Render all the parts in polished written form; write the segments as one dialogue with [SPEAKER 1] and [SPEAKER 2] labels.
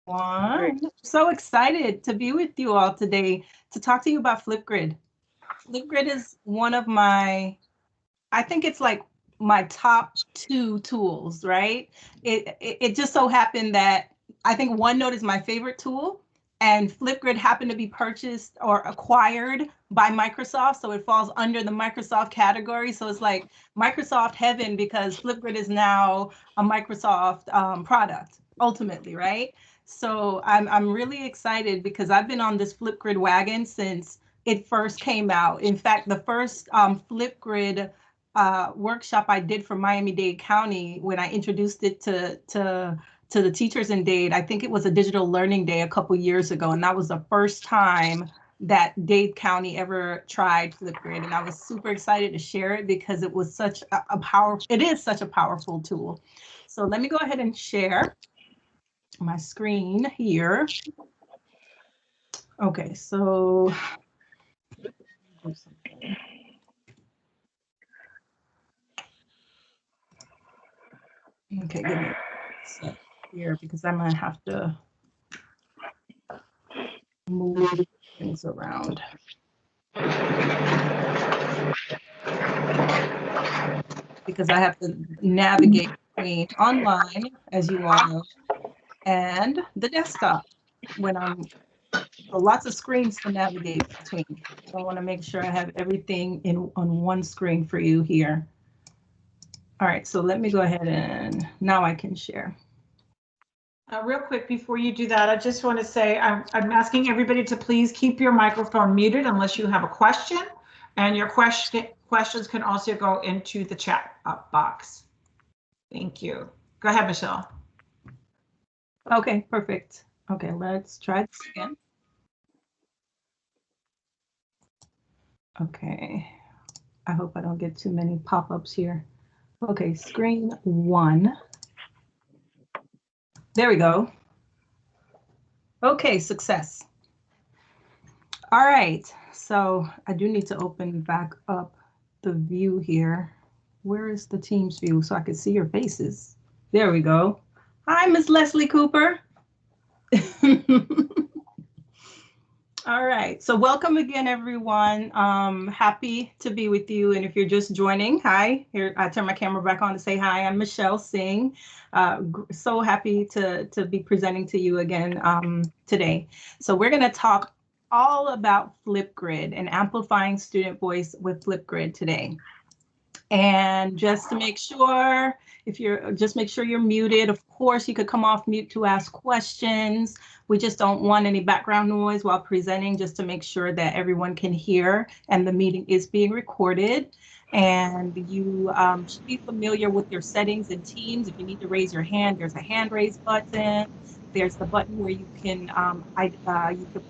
[SPEAKER 1] One. So excited to be with you all today to talk to you about Flipgrid. Flipgrid is one of I think it's like my top two tools, right? It just so happened that I think OneNote is my favorite tool, and Flipgrid happened to be purchased or acquired by Microsoft, so it falls under the Microsoft category. So it's like Microsoft heaven because Flipgrid is now a Microsoft product ultimately, right? So I'm really excited because I've been on this Flipgrid wagon since it first came out. In fact, the first Flipgrid workshop I did for Miami-Dade County when I introduced it to the teachers in Dade. I think it was a digital learning day a couple years ago, and that was the first time that Dade County ever tried Flipgrid, and I was super excited to share it because it was such a powerful. It is such a powerful tool. So let me go ahead and share my screen here. Okay, so okay, give me a sec here because I'm gonna have to move things around. Because I have to navigate between online, as you all know, and the desktop when I'm lots of screens to navigate between. So I want to make sure I have everything on one screen for you here. All right, so let me go ahead and now I can share.
[SPEAKER 2] Real quick, before you do that, I just want to say I'm asking everybody to please keep your microphone muted unless you have a question, and your questions can also go into the chat box. Thank you. Go ahead, Michelle.
[SPEAKER 1] Okay, perfect. Okay, let's try this again. Okay, I hope I don't get too many pop-ups here. Okay, screen one. There we go. Okay, success. All right, so I do need to open back up the view here. Where is the Teams view so I can see your faces? There we go. Hi, Miss Leslie Cooper. All right, so welcome again, everyone. Happy to be with you. And if you're just joining, hi, here, I turn my camera back on to say hi. I'm Michelle Singh. So happy to be presenting to you again today. So we're gonna talk all about Flipgrid and amplifying student voice with Flipgrid today. And just to make sure, make sure you're muted. Of course, you could come off mute to ask questions. We just don't want any background noise while presenting, just to make sure that everyone can hear, and the meeting is being recorded. And you should be familiar with your settings in Teams. If you need to raise your hand, there's a hand raise button. There's the button where you can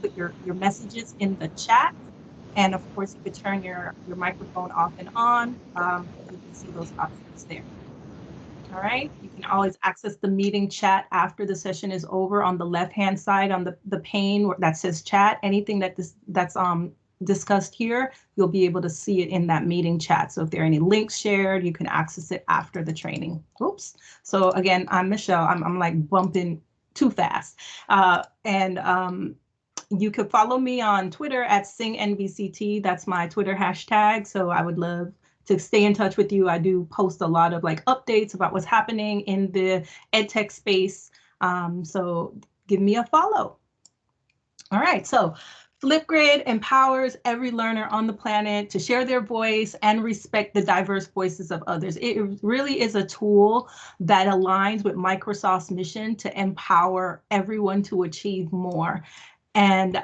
[SPEAKER 1] put your messages in the chat. And of course, you could turn your microphone off and on. You can see those options there. All right, you can always access the meeting chat after the session is over on the left-hand side on the pane that says chat. Anything that's discussed here, you'll be able to see it in that meeting chat. So if there are any links shared, you can access it after the training. Oops. So again, I'm Michelle. I'm like bumping too fast. You could follow me on Twitter at SingNBCT. That's my Twitter hashtag. So I would love to stay in touch with you. I do post a lot of like updates about what's happening in the EdTech space. So give me a follow. All right, so Flipgrid empowers every learner on the planet to share their voice and respect the diverse voices of others. It really is a tool that aligns with Microsoft's mission to empower everyone to achieve more. And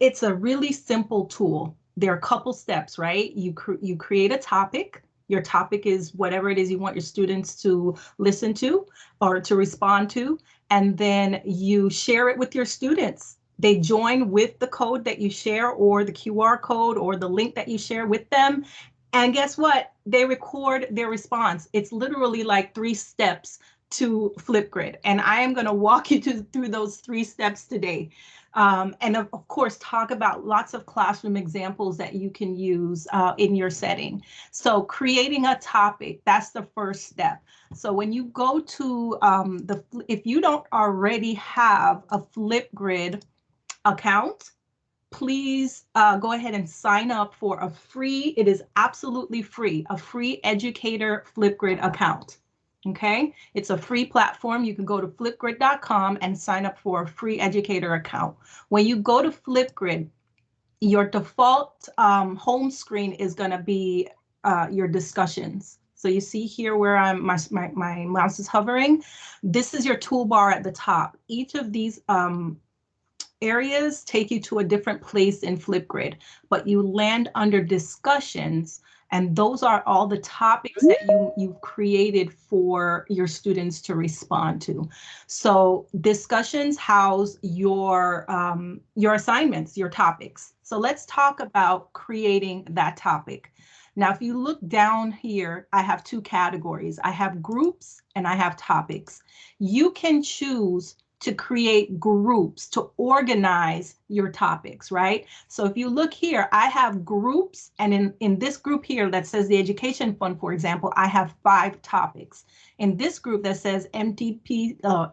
[SPEAKER 1] it's a really simple tool. There are a couple steps, right? You create a topic. Your topic is whatever it is you want your students to listen to or to respond to. And then you share it with your students. They join with the code that you share or the QR code or the link that you share with them. And guess what? They record their response. It's literally like 3 steps to Flipgrid. And I am going to walk you through those 3 steps today. And of course, talk about lots of classroom examples that you can use in your setting. So creating a topic, that's the first step. So when you go to if you don't already have a Flipgrid account, please go ahead and sign up for a free, it is absolutely free, a free educator Flipgrid account. Okay, it's a free platform. You can go to flipgrid.com and sign up for a free educator account. When you go to Flipgrid, your default home screen is going to be your discussions. So you see here where my mouse is hovering. This is your toolbar at the top. Each of these areas take you to a different place in Flipgrid, but you land under discussions, and those are all the topics that you've created for your students to respond to. So discussions house your assignments, your topics. So let's talk about creating that topic. Now, if you look down here, I have 2 categories. I have groups and I have topics. You can choose to create groups to organize your topics, right? So if you look here, I have groups, and in this group here that says the Education Fund, for example, I have 5 topics. In this group that says MDCPS,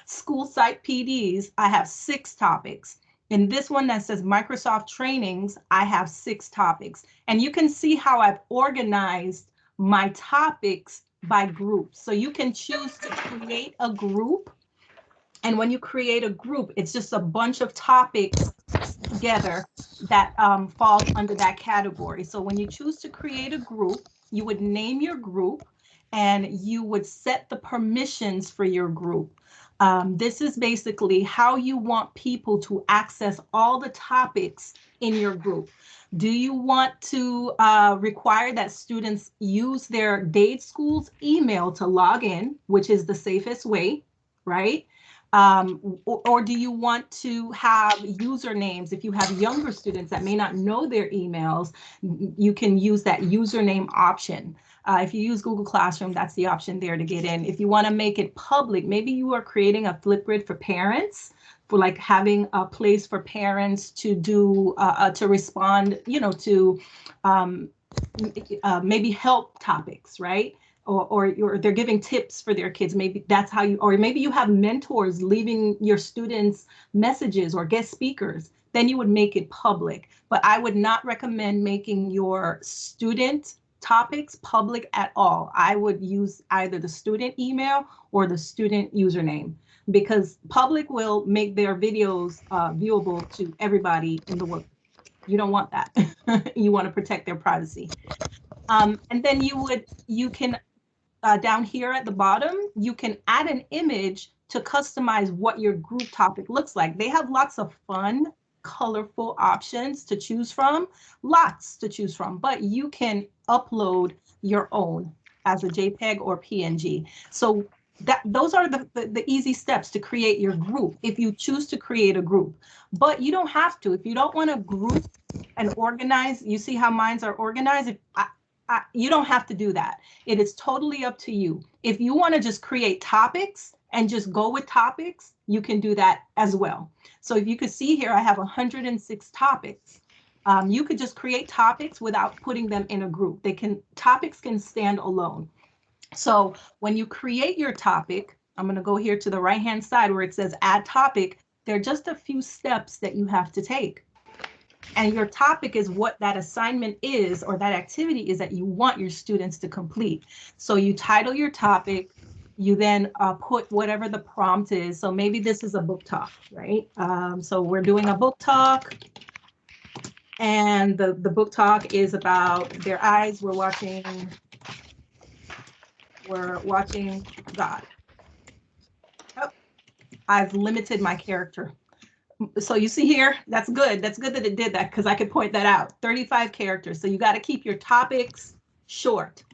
[SPEAKER 1] school site PDs, I have 6 topics. In this one that says Microsoft trainings, I have 6 topics. And you can see how I've organized my topics by groups. So you can choose to create a group. And when you create a group, it's just a bunch of topics together that falls under that category. So when you choose to create a group, you would name your group and you would set the permissions for your group. This is basically how you want people to access all the topics in your group. Do you want to require that students use their Dade School's email to log in, which is the safest way, right? Or do you want to have usernames? If you have younger students that may not know their emails, you can use that username option. If you use Google Classroom, that's the option there to get in. If you want to make it public, maybe you are creating a Flipgrid for parents, for like having a place for parents to do, to respond, you know, to maybe help topics, right? Or they're giving tips for their kids. Maybe that's how you, or maybe you have mentors leaving your students messages or guest speakers, then you would make it public. But I would not recommend making your student topics public at all. I would use either the student email or the student username, because public will make their videos viewable to everybody in the world. You don't want that. You want to protect their privacy. And then you can down here at the bottom, you can add an image to customize what your group topic looks like. They have lots of fun, colorful options to choose from, but you can upload your own as a JPEG or PNG. So those are the easy steps to create your group if you choose to create a group. But you don't have to. If you don't want to group and organize, you see how mines are organized? You don't have to do that. It is totally up to you. If you want to just create topics and just go with topics, you can do that as well. So if you could see here, I have 106 topics. You could just create topics without putting them in a group. Topics can stand alone. So when you create your topic, I'm going to go here to the right-hand side where it says add topic. There are just a few steps that you have to take. And your topic is what that assignment is, or that activity is that you want your students to complete. So you title your topic, you then put whatever the prompt is. So maybe this is a book talk, right? So we're doing a book talk, and the book talk is about their eyes. We're watching God. Oh, I've limited my character. So you see here, that's good. That's good that it did that, because I could point that out. 35 characters. So you got to keep your topics short.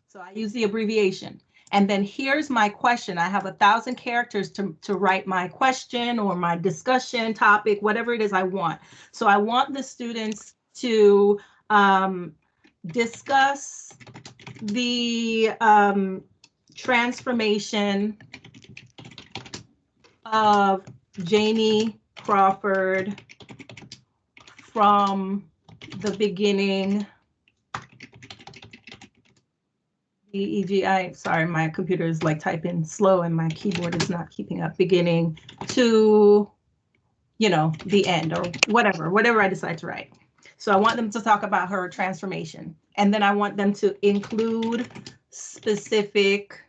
[SPEAKER 1] So I use the abbreviation. And then here's my question. I have 1,000 characters to write my question or my discussion topic, whatever it is I want. So I want the students to discuss the transformation of Janie Crawford from the beginning. Sorry, my computer is like typing slow and my keyboard is not keeping up. Beginning to, you know, the end, or whatever I decide to write. So I want them to talk about her transformation. And then I want them to include specific,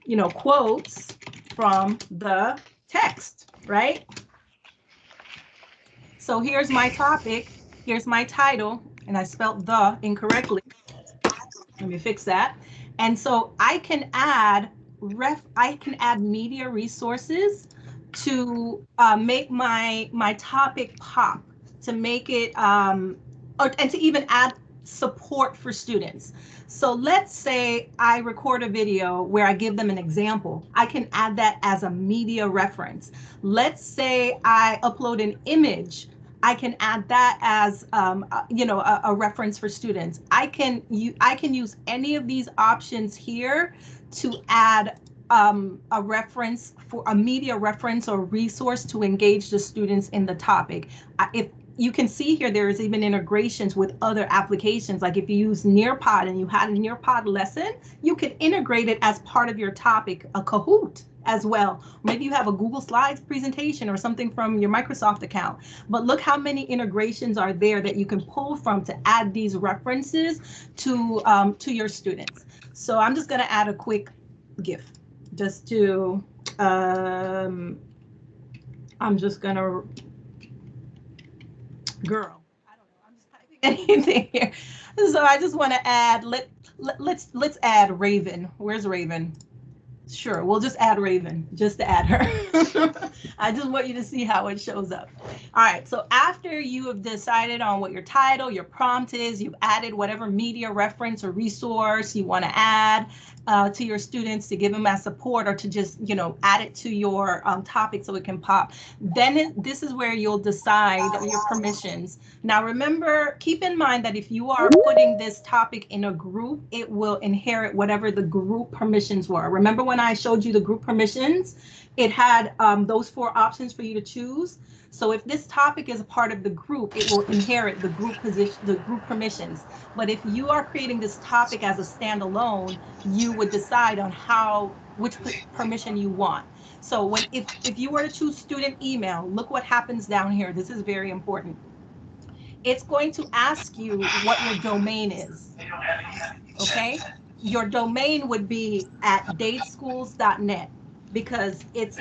[SPEAKER 1] you know, quotes from the text, right? So here's my topic, here's my title, and I spelled the incorrectly. Let me fix that. And so I can add media resources to make my topic pop, to make it and to even add support for students. So let's say I record a video where I give them an example. I can add that as a media reference. Let's say I upload an image. I can add that as you know, a reference for students. I can use any of these options here to add a reference, for a media reference or resource to engage the students in the topic. If you can see here, there is even integrations with other applications. Like if you use Nearpod and you had a Nearpod lesson, you could integrate it as part of your topic, a Kahoot as well. Maybe you have a Google Slides presentation or something from your Microsoft account. But look how many integrations are there that you can pull from to add these references to your students. So I'm just going to add a quick GIF just to, I'm just going to, girl, I don't know, I'm just typing anything here. So I just want to add, let's add Raven. Where's Raven? Sure, we'll just add Raven, just to add her. I just want you to see how it shows up. All right, so after you have decided on what your title, your prompt is, you've added whatever media reference or resource you want to add to your students to give them as support, or to just, you know, add it to your topic so it can pop. Then this is where you'll decide your permissions. Now remember, keep in mind that if you are putting this topic in a group, it will inherit whatever the group permissions were. Remember when I showed you the group permissions, it had those 4 options for you to choose. So if this topic is a part of the group, it will inherit the group permissions. But if you are creating this topic as a standalone, you would decide on which permission you want. So if you were to choose student email, look what happens down here. This is very important. It's going to ask you what your domain is. Okay, your domain would be at dateschools.net, because it's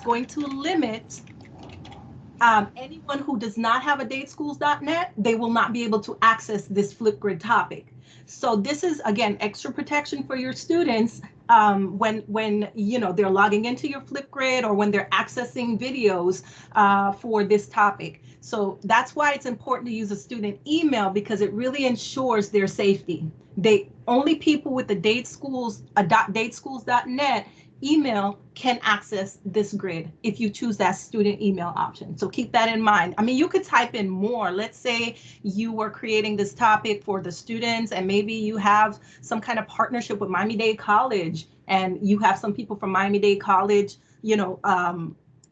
[SPEAKER 1] going to limit anyone who does not have a dateschools.net. They will not be able to access this Flipgrid topic. So this is, again, extra protection for your students when you know, they're logging into your Flipgrid, or when they're accessing videos for this topic. So that's why it's important to use a student email, because it really ensures their safety. Only people with the dateschools.net email can access this grid if you choose that student email option. So keep that in mind. I mean, you could type in more. Let's say you were creating this topic for the students, and maybe you have some kind of partnership with Miami-Dade College, and you have some people from Miami-Dade College, you know,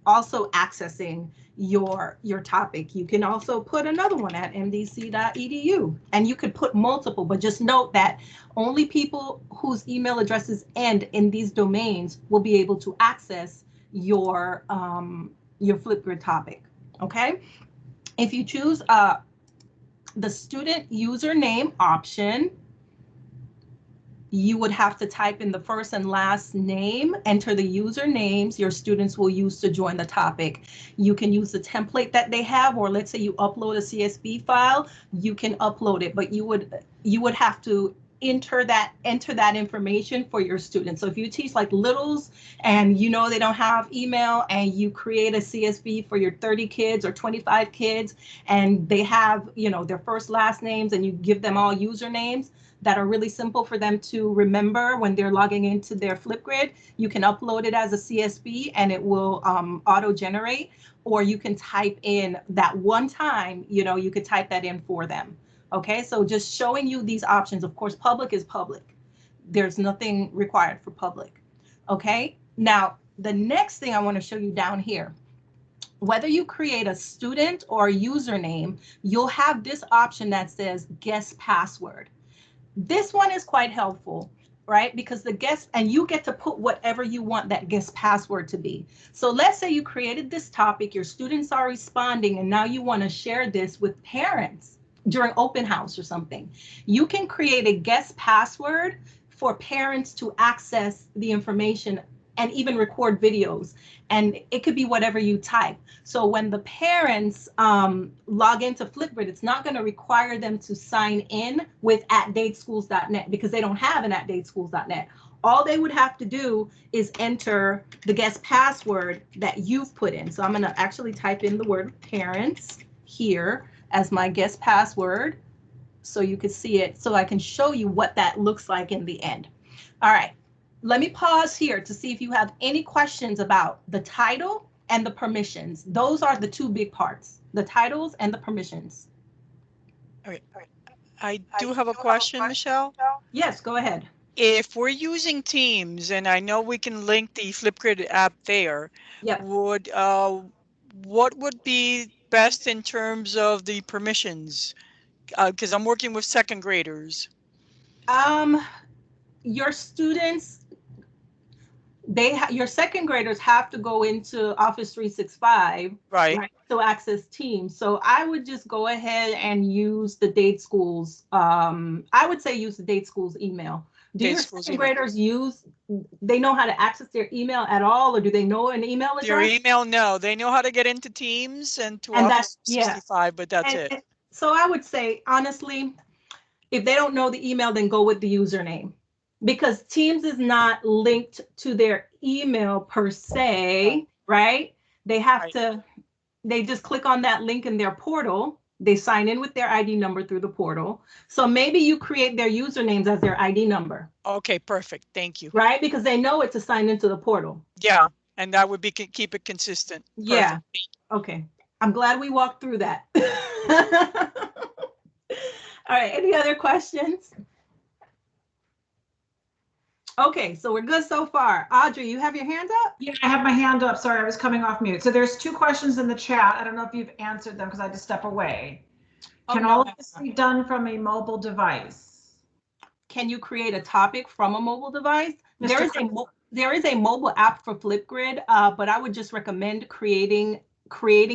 [SPEAKER 1] also accessing your topic. You can also put another one at mdc.edu, and you could put multiple, but just note that only people whose email addresses end in these domains will be able to access your Flipgrid topic. Okay, if you choose the student username option, you would have to type in the first and last name, enter the usernames your students will use to join the topic. You can use the template that they have, or let's say you upload a CSV file, you can upload it, but you would have to enter that information for your students. So if you teach like littles and you know they don't have email, and you create a CSV for your 30 kids or 25 kids, and they have, you know, their first last names, and you give them all usernames that are really simple for them to remember when they're logging into their Flipgrid, you can upload it as a CSV and it will auto generate, or you can type in that one time, you know, you could type that in for them. Okay, so just showing you these options. Of course, public is public. There's nothing required for public. Okay, now the next thing I want to show you down here, whether you create a student or a username, you'll have this option that says guest password. This one is quite helpful, right? Because the guest, and you get to put whatever you want that guest password to be. So let's say you created this topic, your students are responding, and now you want to share this with parents during open house or something. You can create a guest password for parents to access the information and even record videos. And it could be whatever you type. So when the parents log into Flipgrid, it's not going to require them to sign in with @dateschools.net because they don't have an @dateschools.net. All they would have to do is enter the guest password that you've put in. So I'm going to actually type in the word parents here as my guest password so you can see it, so I can show you what that looks like in the end. All right. Let me pause here to see if you have any questions about the title and the permissions. Those are the two big parts, the titles and the permissions.
[SPEAKER 3] All right. I do have a question, Michelle.
[SPEAKER 1] Yes, go ahead.
[SPEAKER 3] If we're using Teams, and I know we can link the Flipgrid app there,
[SPEAKER 1] Yep.
[SPEAKER 3] what would be best in terms of the permissions? Because I'm working with second graders.
[SPEAKER 1] Your students, your second graders have to go into Office 365,
[SPEAKER 3] Right.
[SPEAKER 1] to access Teams. So I would just go ahead and use the Date Schools. I would say use the Date Schools email. Do your second graders they know how to access their email at all, or do they know an email address?
[SPEAKER 3] Their email, no. They know how to get into Teams and to Office 365, but that's it.
[SPEAKER 1] So I would say, honestly, if they don't know the email, then go with the username, because Teams is not linked to their email per se, right? They have to, they just click on that link in their portal. They sign in with their ID number through the portal. So maybe you create their usernames as their ID number.
[SPEAKER 3] Okay, perfect. Thank you.
[SPEAKER 1] Right? Because they know it to sign into the portal.
[SPEAKER 3] Yeah, and that would be keep it consistent.
[SPEAKER 1] Yeah. Okay. I'm glad we walked through that. All right. Any other questions? Okay, so we're good so far. Audrey, you have your hand up?
[SPEAKER 2] Yeah, I have my hand up. Sorry, I was coming off mute. So there's 2 questions in the chat. I don't know if you've answered them because I had to step away. Can all of this be done from a mobile device?
[SPEAKER 1] Can you create a topic from a mobile device? There is a mobile app for Flipgrid, but I would just recommend creating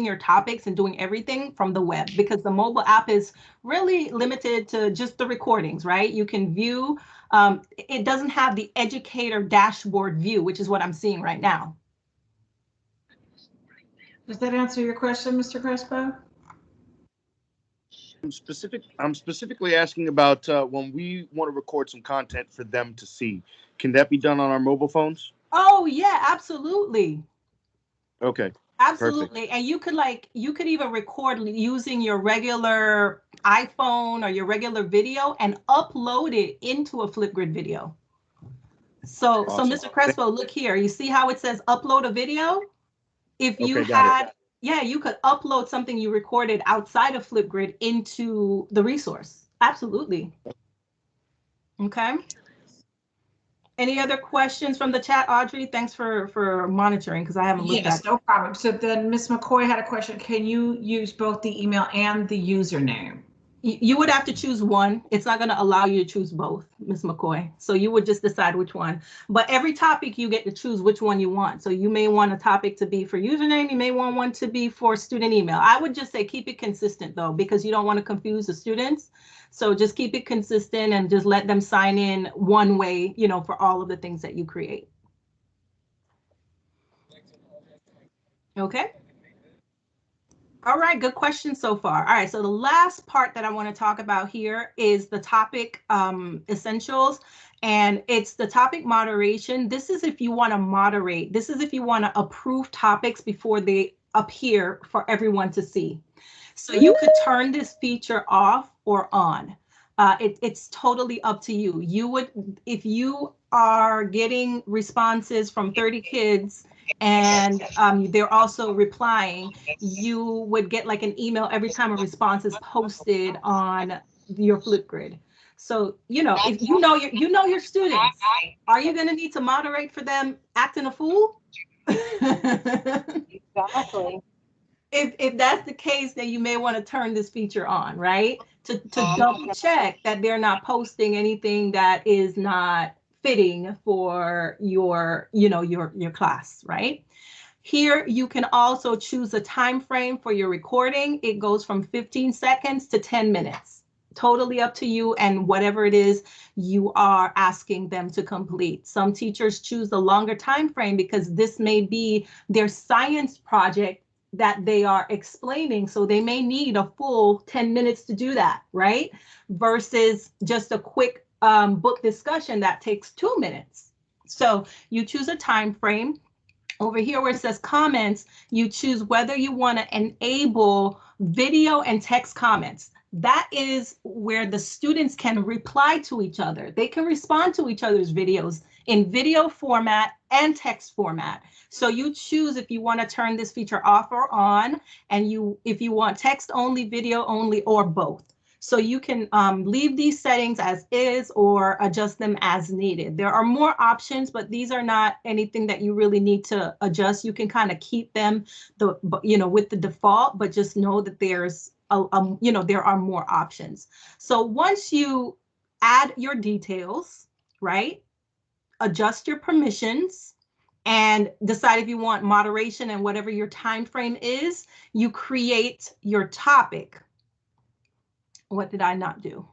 [SPEAKER 1] your topics and doing everything from the web, because the mobile app is really limited to just the recordings, right? You can view, it doesn't have the educator dashboard view, which is what I'm seeing right now.
[SPEAKER 2] Does that answer your question, Mr. Crespo?
[SPEAKER 4] I'm specifically asking about when we want to record some content for them to see. Can that be done on our mobile phones?
[SPEAKER 1] Oh yeah, absolutely.
[SPEAKER 4] Okay.
[SPEAKER 1] Absolutely. Perfect. And you could even record using your regular iPhone or your regular video and upload it into a Flipgrid video. So, awesome. So Mr. Crespo, look here. You see how it says upload a video? If you you could upload something you recorded outside of Flipgrid into the resource. Absolutely. Okay. Any other questions from the chat, Audrey? Thanks for monitoring, because I haven't looked at it.
[SPEAKER 2] Yes, no problem. So then Ms. McCoy had a question. Can you use both the email and the username?
[SPEAKER 1] You would have to choose one. It's not going to allow you to choose both, Ms. McCoy. So you would just decide which one. But every topic you get to choose which one you want. So you may want a topic to be for username. You may want one to be for student email. I would just say keep it consistent, though, because you don't want to confuse the students. So just keep it consistent and just let them sign in one way, you know, for all of the things that you create. Okay. All right, good question so far. All right, so the last part that I want to talk about here is the topic essentials, and it's the topic moderation. This is if you want to moderate. This is if you want to approve topics before they appear for everyone to see. So you could turn this feature off or on. It's totally up to you. You would, if you are getting responses from 30 kids and they're also replying, you would get like an email every time a response is posted on your Flipgrid. So, if you know your students, are you going to need to moderate for them acting a fool?
[SPEAKER 5] Exactly.
[SPEAKER 1] If that's the case, then you may want to turn this feature on, right? To double check that they're not posting anything that is not fitting for your class, right? Here, you can also choose a time frame for your recording. It goes from 15 seconds to 10 minutes. Totally up to you and whatever it is you are asking them to complete. Some teachers choose the longer time frame because this may be their science project that they are explaining. So they may need a full 10 minutes to do that, right? Versus just a quick book discussion that takes 2 minutes. So you choose a time frame. Over here where it says comments, you choose whether you want to enable video and text comments. That is where the students can reply to each other. They can respond to each other's videos in video format and text format. So you choose if you want to turn this feature off or on, and if you want text only, video only, or both. So you can leave these settings as is or adjust them as needed. There are more options, but these are not anything that you really need to adjust. You can kind of keep them with the default, but just know that there's there are more options. So once you add your details, right, adjust your permissions, and decide if you want moderation and whatever your time frame is, you create your topic. What did I not do?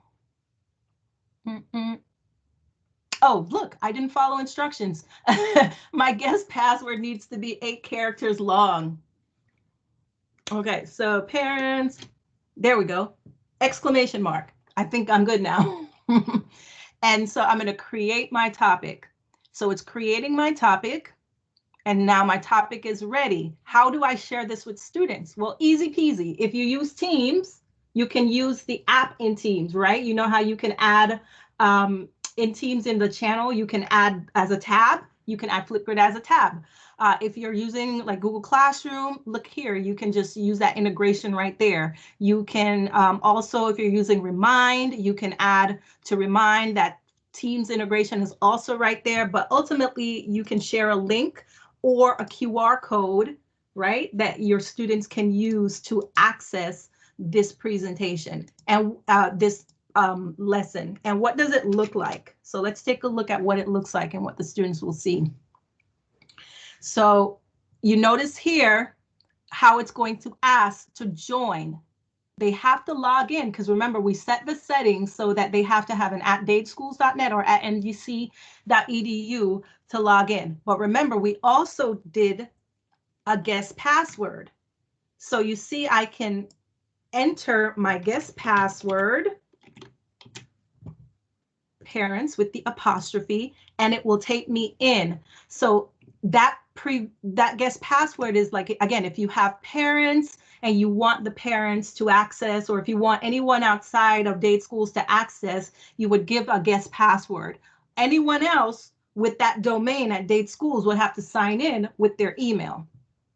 [SPEAKER 1] Oh, look, I didn't follow instructions. My guest password needs to be 8 characters long. Okay, so parents, there we go. Exclamation mark. I think I'm good now. And so I'm going to create my topic. So it's creating my topic. And now my topic is ready. How do I share this with students? Well, easy peasy. If you use Teams, you can use the app in Teams, right? You know how you can add in Teams in the channel, you can add as a tab. You can add Flipgrid as a tab. If you're using like Google Classroom, look here, you can just use that integration right there. You can also, if you're using Remind, you can add to Remind. That Teams integration is also right there, but ultimately you can share a link or a QR code, right, that your students can use to access this presentation and this lesson. And what does it look like? So let's take a look at what it looks like and what the students will see. So you notice here how it's going to ask to join. They have to log in because remember, we set the settings so that they have to have an @dateschools.net or @ndc.edu to log in. But remember, we also did a guest password. So you see, I can enter my guest password, parents with the apostrophe, and it will take me in. So that guest password is like, again, if you have parents and you want the parents to access, or if you want anyone outside of Date Schools to access, you would give a guest password. Anyone else with that domain at Date Schools would have to sign in with their email.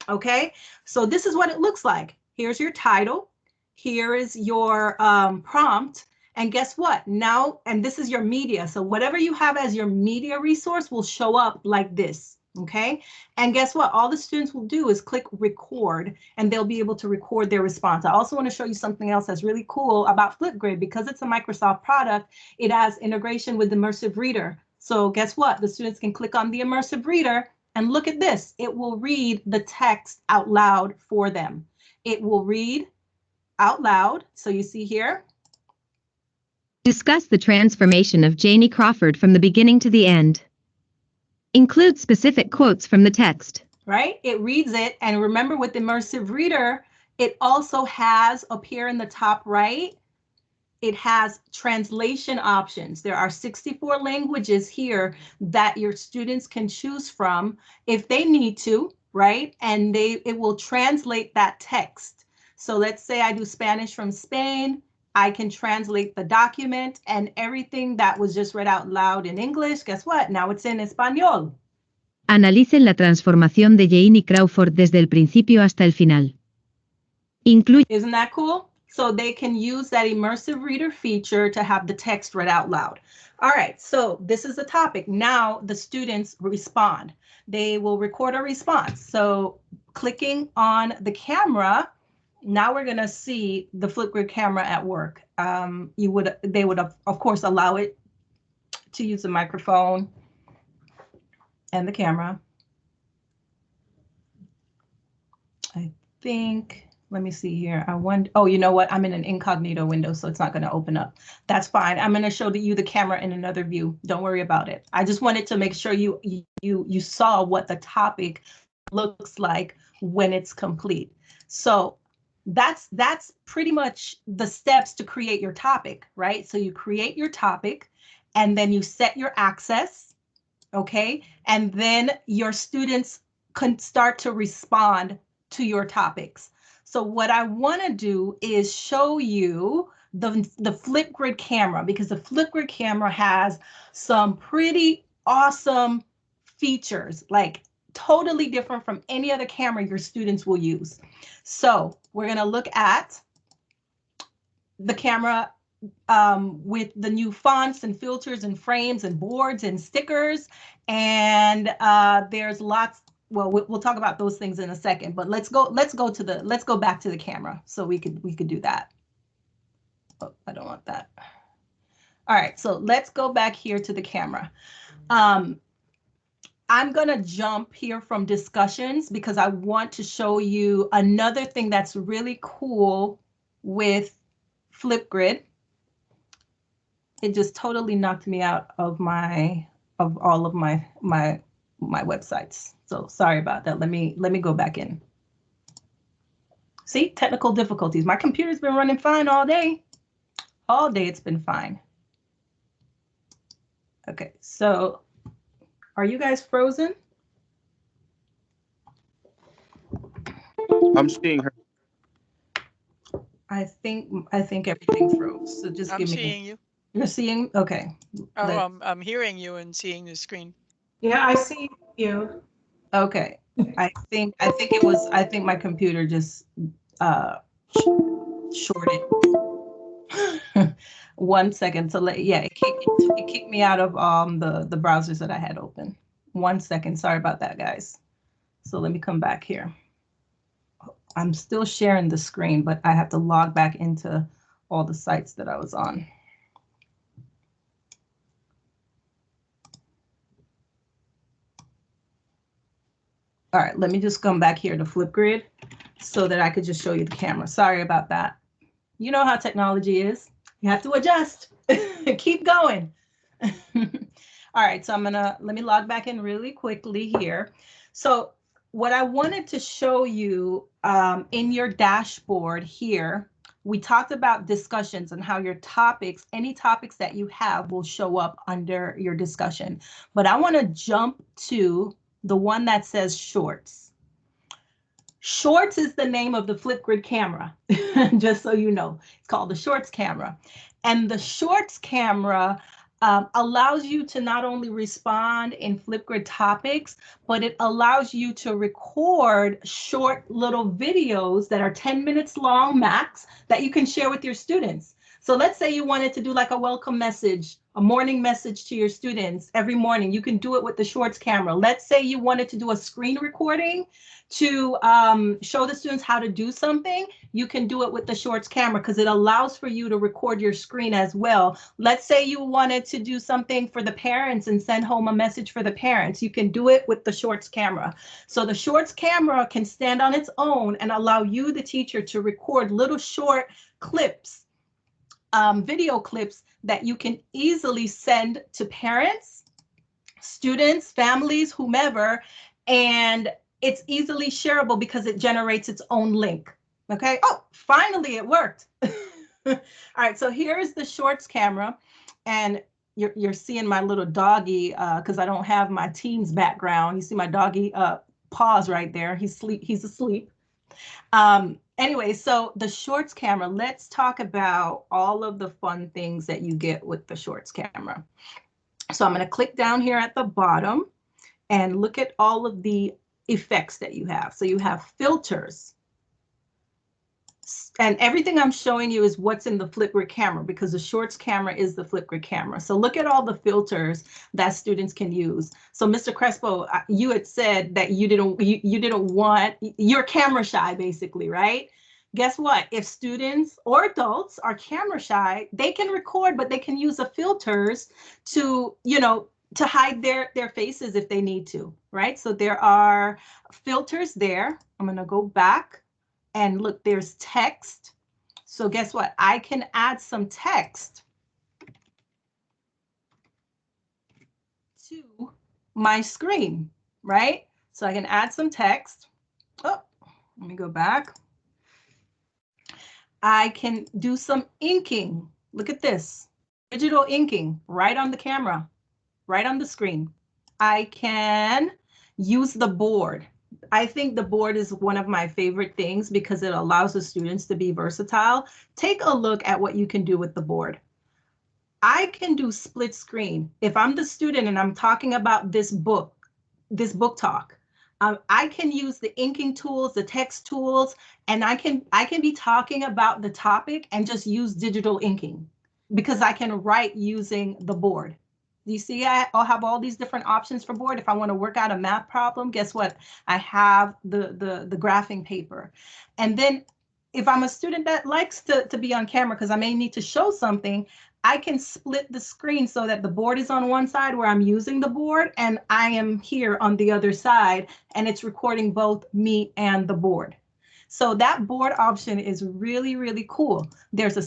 [SPEAKER 1] Okay, so this is what it looks like. Here's your title. Here is your prompt. And guess what? Now, and this is your media. So whatever you have as your media resource will show up like this. Okay. And guess what? All the students will do is click record and they'll be able to record their response. I also want to show you something else that's really cool about Flipgrid. Because it's a Microsoft product, it has integration with Immersive Reader. So guess what? The students can click on the Immersive Reader and look at this. It will read the text out loud for them. It will read out loud. So you see here.
[SPEAKER 6] Discuss the transformation of Janie Crawford from the beginning to the end. Include specific quotes from the text.
[SPEAKER 1] Right? It reads it. And remember, with Immersive Reader, it also has up here in the top right, it has translation options. There are 64 languages here that your students can choose from if they need to, right? And it will translate that text. So let's say I do Spanish from Spain. I can translate the document, and everything that was just read out loud in English, guess what? Now it's in Español.
[SPEAKER 6] Analicen la transformación de Janie Crawford desde el principio hasta el final.
[SPEAKER 1] Isn't that cool? so they can use that immersive reader feature to have the text read out loud. All right, so this is the topic. Now the students respond. They will record a response. So clicking on the camera, now we're gonna see the Flipgrid camera at work. They would of course allow it to use the microphone and the camera. I think, let me see here. Oh, you know what? I'm in an incognito window, so it's not going to open up. That's fine. I'm going to show you the camera in another view. Don't worry about it. I just wanted to make sure you saw what the topic looks like when it's complete. So that's pretty much the steps to create your topic, right? So you create your topic, and then you set your access, okay? And then your students can start to respond to your topics. So what I want to do is show you the Flipgrid camera, because the Flipgrid camera has some pretty awesome features, like totally different from any other camera your students will use. So we're going to look at the camera with the new fonts and filters and frames and boards and stickers. And there's lots. Well, we'll talk about those things in a second, but let's go back to the camera so we could do that. Oh, I don't want that. All right, so let's go back here to the camera. I'm gonna jump here from discussions because I want to show you another thing that's really cool with Flipgrid. It just totally knocked me out of all of my websites. So sorry about that. Let me go back in. See, technical difficulties. My computer's been running fine all day. All day it's been fine. Okay, so are you guys frozen?
[SPEAKER 4] I'm seeing her.
[SPEAKER 1] I think everything froze. So just
[SPEAKER 3] I'm
[SPEAKER 1] give me.
[SPEAKER 3] seeing you.
[SPEAKER 1] You're seeing? Okay.
[SPEAKER 3] Oh, I'm hearing you and seeing the screen.
[SPEAKER 2] Yeah, I see you.
[SPEAKER 1] Okay. I think my computer just shorted. 1 second to it kicked me out of the browsers that I had open. 1 second. Sorry about that, guys. So let me come back here. I'm still sharing the screen, but I have to log back into all the sites that I was on. All right, let me just come back here to Flipgrid so that I could just show you the camera. Sorry about that. You know how technology is. You have to adjust. Keep going. All right, so let me log back in really quickly here. So what I wanted to show you in your dashboard here, we talked about discussions and how your topics, any topics that you have will show up under your discussion. But I want to jump to the one that says shorts. Shorts is the name of the Flipgrid camera, just so you know. It's called the Shorts camera. And the Shorts camera allows you to not only respond in Flipgrid topics, but it allows you to record short little videos that are 10 minutes long max that you can share with your students. So let's say you wanted to do like a welcome message, a morning message to your students every morning. You can do it with the Shorts camera. Let's say you wanted to do a screen recording to show the students how to do something. You can do it with the Shorts camera because it allows for you to record your screen as well. Let's say you wanted to do something for the parents and send home a message for the parents. You can do it with the Shorts camera. So the Shorts camera can stand on its own and allow you, the teacher, to record little short clips, video clips that you can easily send to parents, students, families, whomever, and it's easily shareable because it generates its own link. Okay. Oh, finally it worked. All right. So here's the Shorts camera, and you're seeing my little doggy because I don't have my Teams background. You see my doggy paws right there. He's asleep. Anyway, so the Shorts camera, let's talk about all of the fun things that you get with the Shorts camera. So I'm going to click down here at the bottom and look at all of the effects that you have. So you have filters. And everything I'm showing you is what's in the Flipgrid camera, because the Shorts camera is the Flipgrid camera. So look at all the filters that students can use. So Mr. Crespo, you had said that you didn't want, you're camera shy basically, right? Guess what? If students or adults are camera shy, they can record, but they can use the filters to, to hide their faces if they need to, right? So there are filters there. I'm going to go back. And look, there's text. So guess what? I can add some text to my screen, right? So I can add some text. Oh, let me go back. I can do some inking. Look at this. Digital inking right on the camera, right on the screen. I can use the board. I think the board is one of my favorite things because it allows the students to be versatile. Take a look at what you can do with the board. I can do split screen. If I'm the student and I'm talking about this book talk, I can use the inking tools, the text tools, and I can be talking about the topic and just use digital inking because I can write using the board. You see, I'll have all these different options for board. If I want to work out a math problem, guess what? I have the graphing paper. And then if I'm a student that likes to be on camera because I may need to show something, I can split the screen so that the board is on one side where I'm using the board and I am here on the other side and it's recording both me and the board. So that board option is really, really cool. There's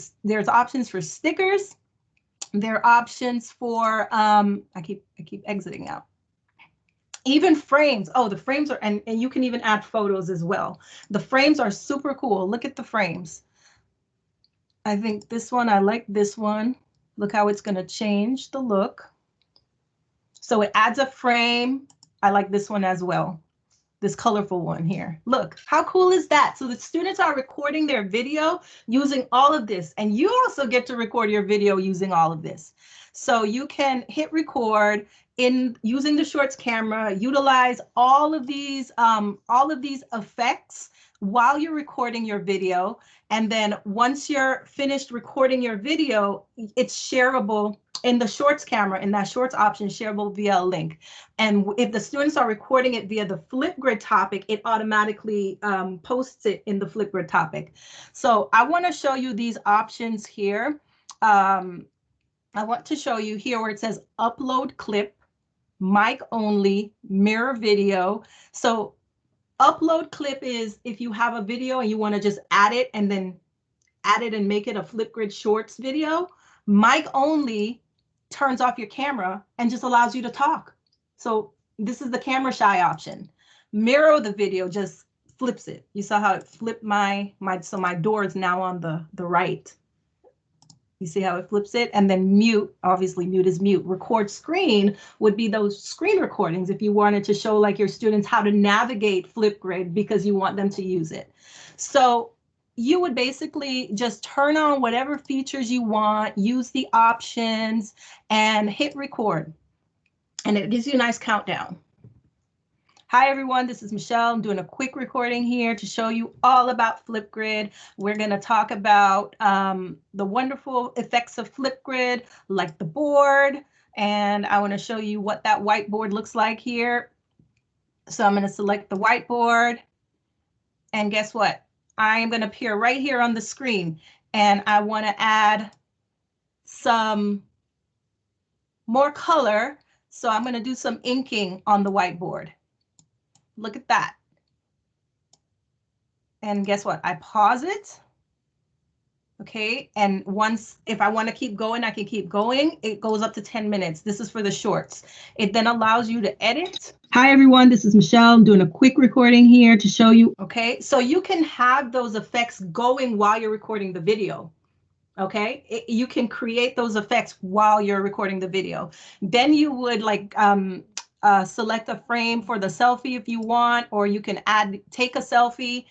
[SPEAKER 1] options for stickers. There are options for, I keep exiting out. Even frames. Oh, the frames are, and you can even add photos as well. The frames are super cool. Look at the frames. I think this one, I like this one. Look how it's going to change the look. So it adds a frame. I like this one as well. This colorful one here. Look, how cool is that? So the students are recording their video using all of this, and you also get to record your video using all of this. So you can hit record in using the Shorts camera, utilize all of these effects while you're recording your video. And then once you're finished recording your video, it's shareable in the Shorts camera, in that Shorts option, shareable via a link. And if the students are recording it via the Flipgrid topic, it automatically posts it in the Flipgrid topic. So I want to show you these options here. I want to show you here where it says upload clip, mic only, mirror video. So upload clip is if you have a video and you want to just add it and then add it and make it a Flipgrid Shorts video. Mic only turns off your camera and just allows you to talk. So this is the camera shy option. Mirror the video just flips it. You saw how it flipped so my door is now on the right. You see how it flips it? And then mute, obviously mute is mute. Record screen would be those screen recordings if you wanted to show like your students how to navigate Flipgrid because you want them to use it. So you would basically just turn on whatever features you want, use the options, and hit record. And it gives you a nice countdown. Hi, everyone. This is Michelle. I'm doing a quick recording here to show you all about Flipgrid. We're going to talk about the wonderful effects of Flipgrid, like the board. And I want to show you what that whiteboard looks like here. So I'm going to select the whiteboard. And guess what? I am going to appear right here on the screen. And I want to add some more color. So I'm going to do some inking on the whiteboard. Look at that. And guess what? I pause it. Okay. And once, if I want to keep going, I can keep going. It goes up to 10 minutes. This is for the Shorts. It then allows you to edit. Hi, everyone. This is Michelle. I'm doing a quick recording here to show you. Okay. So you can have those effects going while you're recording the video. Okay. You can create those effects while you're recording the video. Then you would like, select a frame for the selfie if you want, or you can take a selfie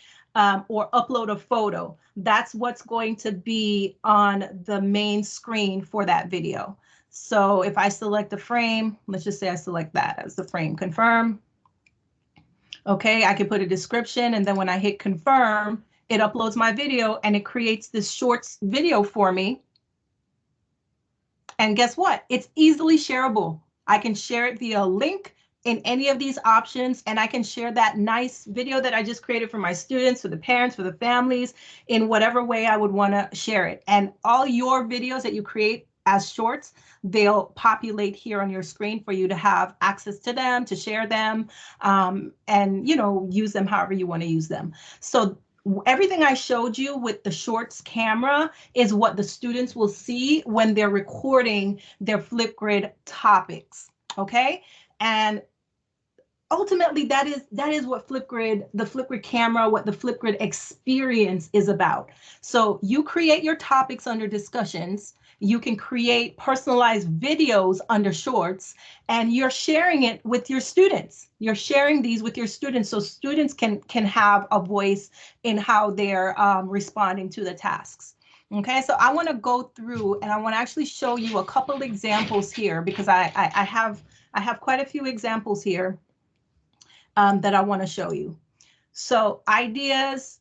[SPEAKER 1] or upload a photo. That's what's going to be on the main screen for that video. So if I select a frame, let's just say I select that as the frame, confirm. Okay, I can put a description, and then when I hit confirm, it uploads my video and it creates this shorts video for me. And guess what? It's easily shareable. I can share it via a link in any of these options, and I can share that nice video that I just created for my students, for the parents, for the families, in whatever way I would want to share it. And all your videos that you create as shorts, they'll populate here on your screen for you to have access to them, to share them, and use them however you want to use them. So everything I showed you with the shorts camera is what the students will see when they're recording their Flipgrid topics, okay? And ultimately, that is what Flipgrid, the Flipgrid camera, what the Flipgrid experience is about. So you create your topics under discussions. You can create personalized videos under shorts, and you're sharing it with your students. You're sharing these with your students so students can have a voice in how they're responding to the tasks. Okay, so I want to go through and I want to actually show you a couple examples here, because I have quite a few examples here that I want to show you. So ideas,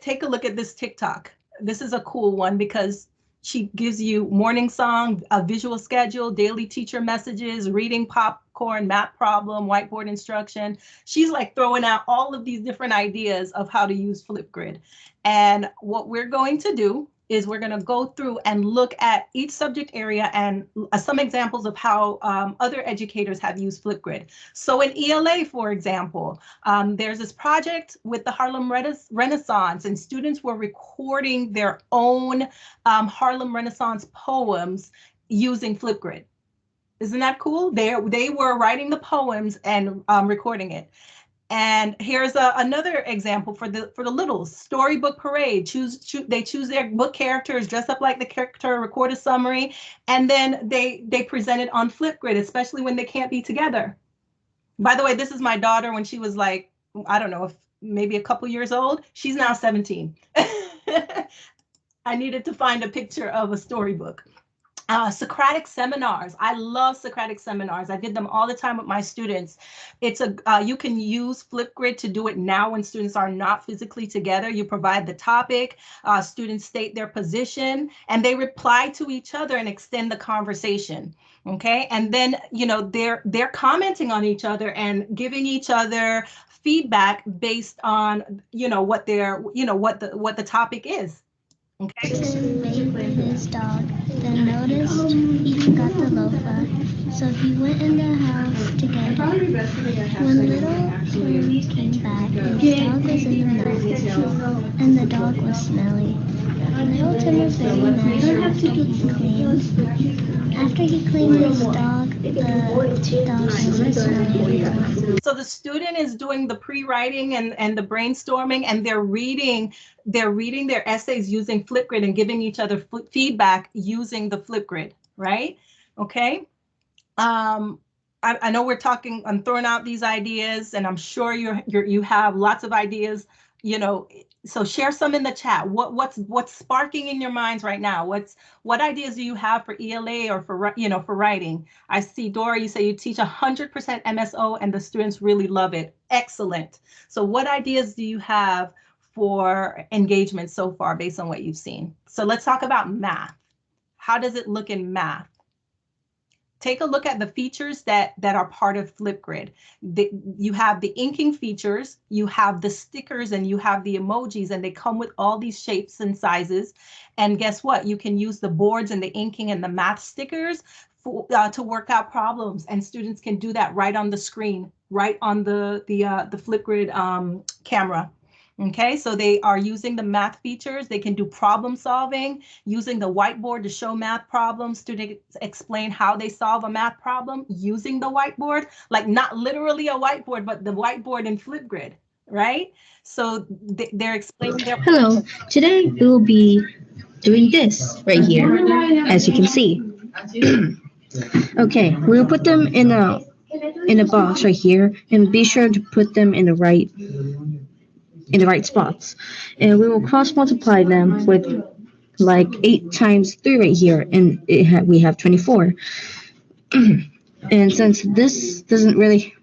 [SPEAKER 1] take a look at this TikTok. This is a cool one because she gives you morning song, a visual schedule, daily teacher messages, reading popcorn, math problem, whiteboard instruction. She's like throwing out all of these different ideas of how to use Flipgrid. And what we're going to do is we're going to go through and look at each subject area and some examples of how other educators have used Flipgrid. So in ELA, for example, there's this project with the Harlem Renaissance, and students were recording their own Harlem Renaissance poems using Flipgrid. Isn't that cool? They were writing the poems and recording it. And here's another example for the littles. Storybook parade. They choose their book characters, dress up like the character, record a summary, and then they present it on Flipgrid, especially when they can't be together. By the way, this is my daughter when she was like, I don't know, maybe a couple years old. She's now 17. I needed to find a picture of a storybook. Socratic seminars. I love Socratic seminars. I did them all the time with my students. It's you can use Flipgrid to do it now when students are not physically together. You provide the topic, students state their position, and they reply to each other and extend the conversation. Okay, and then they're commenting on each other and giving each other feedback based on what the topic is. Okay.
[SPEAKER 5] His dog, then noticed he forgot the loafer, so he went in the house to get it. When little Clem came back, his dog was in the mouth, and the dog was smelly. Milton was very mad after he cleaned. After he cleaned his dog, the dog wasn't smelly anymore.
[SPEAKER 1] So the student is doing the pre-writing and the brainstorming, and they're reading their essays using Flipgrid and giving each other feedback using the Flipgrid, right? Okay. I know we're talking, I'm throwing out these ideas, and I'm sure you have lots of ideas, so share some in the chat. What's sparking in your minds right now? What ideas do you have for ELA or for writing? I see Dora, you say you teach 100% MSO and the students really love it. Excellent. So what ideas do you have for engagement so far based on what you've seen? So let's talk about math. How does it look in math? Take a look at the features that are part of Flipgrid. You have the inking features, you have the stickers, and you have the emojis, and they come with all these shapes and sizes. And guess what? You can use the boards and the inking and the math stickers to work out problems, and students can do that right on the screen, right on the Flipgrid camera. Okay, so they are using the math features. They can do problem solving using the whiteboard to show math problems. Students explain how they solve a math problem using the whiteboard, like not literally a whiteboard, but the whiteboard in Flipgrid, right? So they're explaining their.
[SPEAKER 5] Hello, today we will be doing this right here, as you can see. Okay, we'll put them in a box right here, and be sure to put them in the right spots, and we will cross multiply them with like 8 times 3 right here, and we have 24.
[SPEAKER 7] And since this isn't really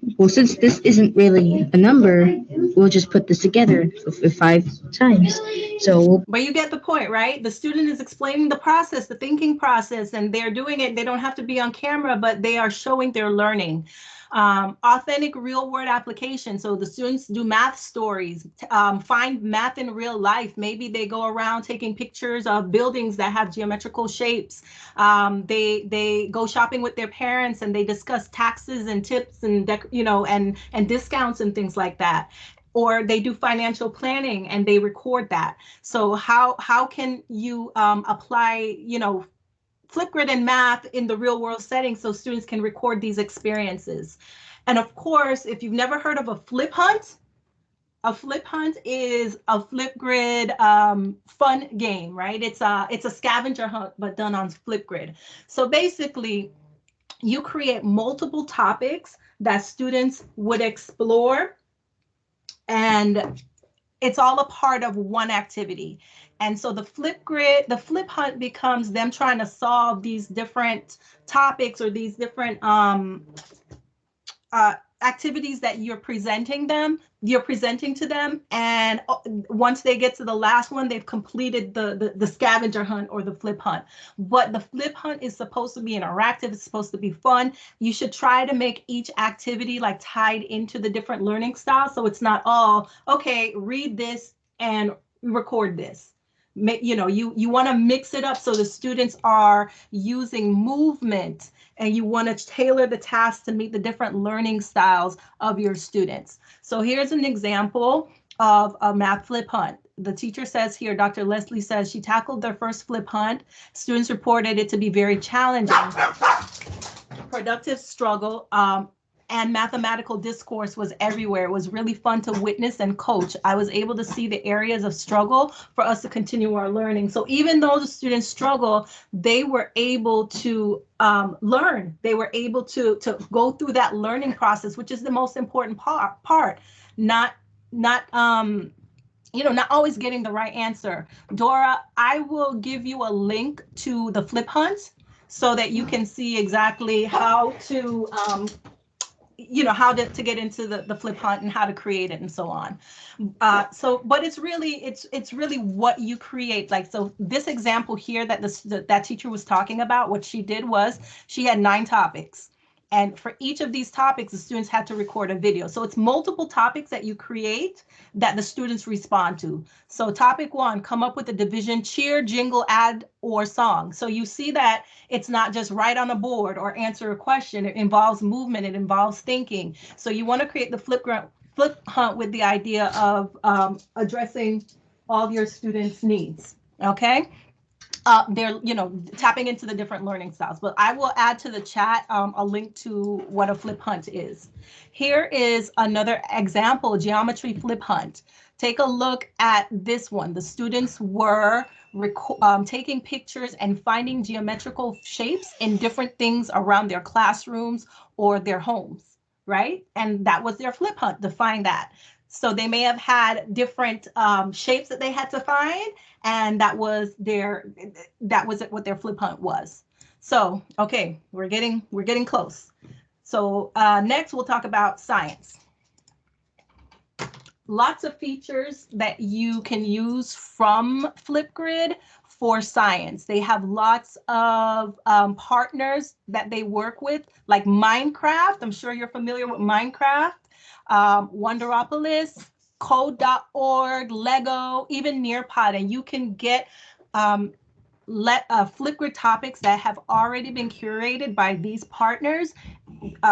[SPEAKER 7] a number, we'll just put this together for 5 times. So
[SPEAKER 1] But you get the point, right? The student is explaining the process, the thinking process, and they're doing it. They don't have to be on camera, but they are showing their learning. Authentic real world application. So the students do math stories, find math in real life. Maybe they go around taking pictures of buildings that have geometrical shapes. They go shopping with their parents and they discuss taxes and tips and and discounts and things like that. Or they do financial planning and they record that. So how can you apply Flipgrid and math in the real world setting so students can record these experiences? And of course, if you've never heard of a flip hunt is a Flipgrid fun game, right? It's a scavenger hunt, but done on Flipgrid. So basically, you create multiple topics that students would explore, and it's all a part of one activity. And so the flip hunt becomes them trying to solve these different topics or these different activities that you're presenting to them. And once they get to the last one, they've completed the scavenger hunt or the flip hunt. But the flip hunt is supposed to be interactive. It's supposed to be fun. You should try to make each activity like tied into the different learning styles. So it's not all, okay, read this and record this. You want to mix it up so the students are using movement, and you want to tailor the task to meet the different learning styles of your students. So here's an example of a math flip hunt. The teacher says here, Dr. Leslie says she tackled their first flip hunt. Students reported it to be very challenging, productive struggle, and mathematical discourse was everywhere. It was really fun to witness and coach. I was able to see the areas of struggle for us to continue our learning. So even though the students struggle, they were able to learn. They were able to go through that learning process, which is the most important part. Not always getting the right answer. Dora, I will give you a link to the flip hunt so that you can see exactly how to how to get into the flip hunt and how to create it and so on. But it's really what you create. Like, so this example here that that teacher was talking about, what she did was she had 9 topics. And for each of these topics, the students had to record a video. So it's multiple topics that you create that the students respond to. So topic 1, come up with a division cheer, jingle, ad, or song. So you see that it's not just write on a board or answer a question. It involves movement. It involves thinking. So you want to create the flip hunt with the idea of addressing all of your students' needs. Okay. They're, tapping into the different learning styles. But I will add to the chat a link to what a flip hunt is. Here is another example, geometry flip hunt. Take a look at this one. The students were taking pictures and finding geometrical shapes in different things around their classrooms or their homes, right? And that was their flip hunt to find that. So they may have had different shapes that they had to find, and that was what their flip hunt was. So, okay, we're getting close. So next we'll talk about science. Lots of features that you can use from Flipgrid for science. They have lots of partners that they work with, like Minecraft. I'm sure you're familiar with Minecraft. Wonderopolis, code.org, Lego, even Nearpod, and you can get Flipgrid topics that have already been curated by these partners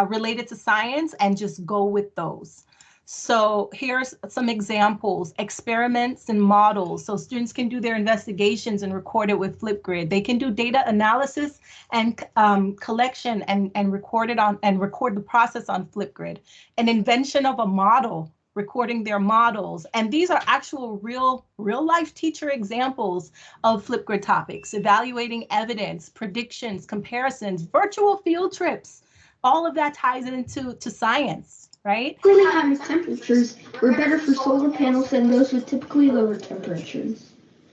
[SPEAKER 1] related to science and just go with those. So here's some examples, experiments and models. So students can do their investigations and record it with Flipgrid. They can do data analysis and collection and record the process on Flipgrid. An invention of a model, recording their models. And these are actual real life teacher examples of Flipgrid topics, evaluating evidence, predictions, comparisons, virtual field trips. All of that ties into science. Right?
[SPEAKER 8] Typically higher temperatures were better for solar panels than those with typically lower temperatures.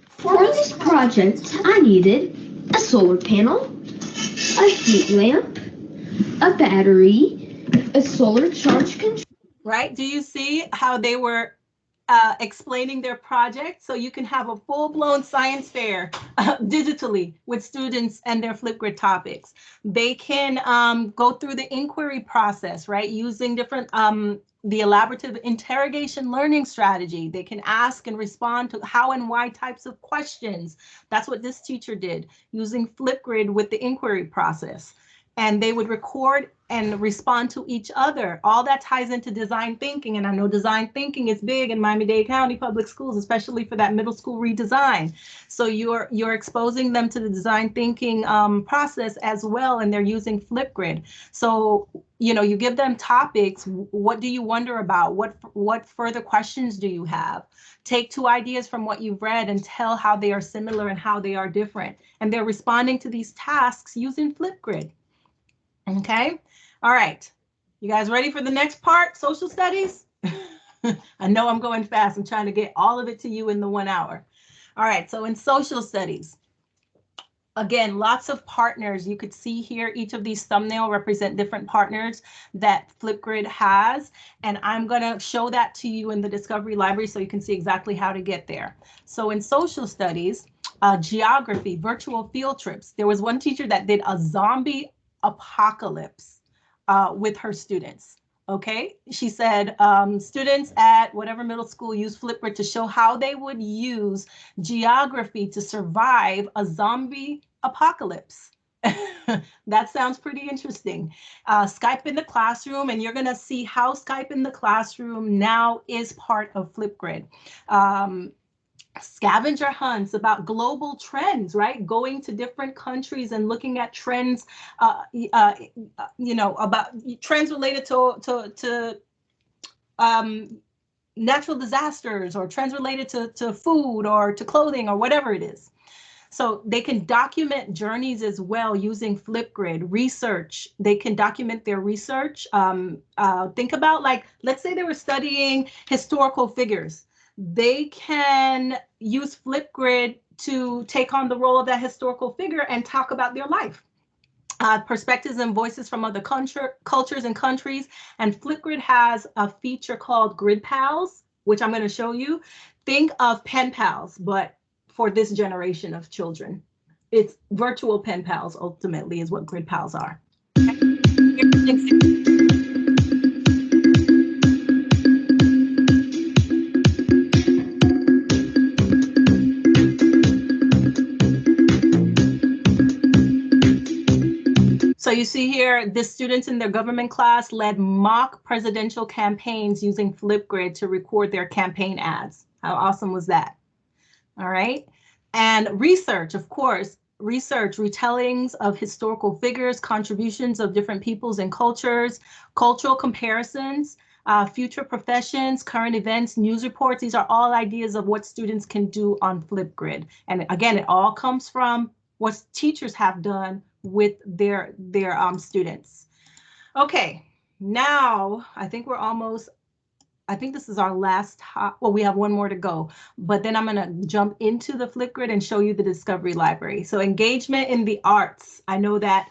[SPEAKER 8] For this project, I needed a solar panel, a heat lamp, a battery, a solar charge controller.
[SPEAKER 1] Right? Do you see how they were explaining their project? So you can have a full-blown science fair digitally with students and their Flipgrid topics. They can go through the inquiry process, right? Using different the elaborative interrogation learning strategy. They can ask and respond to how and why types of questions. That's what this teacher did, using Flipgrid with the inquiry process. And they would record and respond to each other. All that ties into design thinking. And I know design thinking is big in Miami-Dade County Public Schools, especially for that middle school redesign. So you're exposing them to the design thinking process as well, and they're using Flipgrid. So, you know, you give them topics. What do you wonder about? What further questions do you have? Take two ideas from what you've read and tell how they are similar and how they are different. And they're responding to these tasks using Flipgrid. Okay. All right. You guys ready for the next part, social studies? I know I'm going fast. I'm trying to get all of it to you in the 1 hour. All right. So in social studies, again, lots of partners. You could see here, each of these thumbnail represent different partners that Flipgrid has. And I'm going to show that to you in the Discovery Library so you can see exactly how to get there. So in social studies, geography, virtual field trips. There was one teacher that did a zombie apocalypse with her students. Okay, she said students at whatever middle school use Flipgrid to show how they would use geography to survive a zombie apocalypse. That sounds pretty interesting. Skype in the classroom, and you're going to see how Skype in the classroom now is part of Flipgrid. Scavenger hunts about global trends, right? Going to different countries and looking at trends, you know, about trends related to natural disasters, or trends related to food or to clothing or whatever it is. So they can document journeys as well using Flipgrid. Research, they can document their research. Think about, like, let's say they were studying historical figures. They can use Flipgrid to take on the role of that historical figure and talk about their life. Perspectives and voices from other cultures and countries. And Flipgrid has a feature called Grid Pals, which I'm going to show you. Think of pen pals, but for this generation of children. It's virtual pen pals, ultimately, is what Grid Pals are. So you see here, the students in their government class led mock presidential campaigns using Flipgrid to record their campaign ads. How awesome was that? All right. And research, of course, research, retellings of historical figures, contributions of different peoples and cultures, cultural comparisons, future professions, current events, news reports. These are all ideas of what students can do on Flipgrid. And again, it all comes from what teachers have done with their students. Okay, now I think we're almost, I think this is our last, well, we have one more to go, but then I'm gonna jump into the Flipgrid and show you the Discovery Library. So engagement in the arts. I know that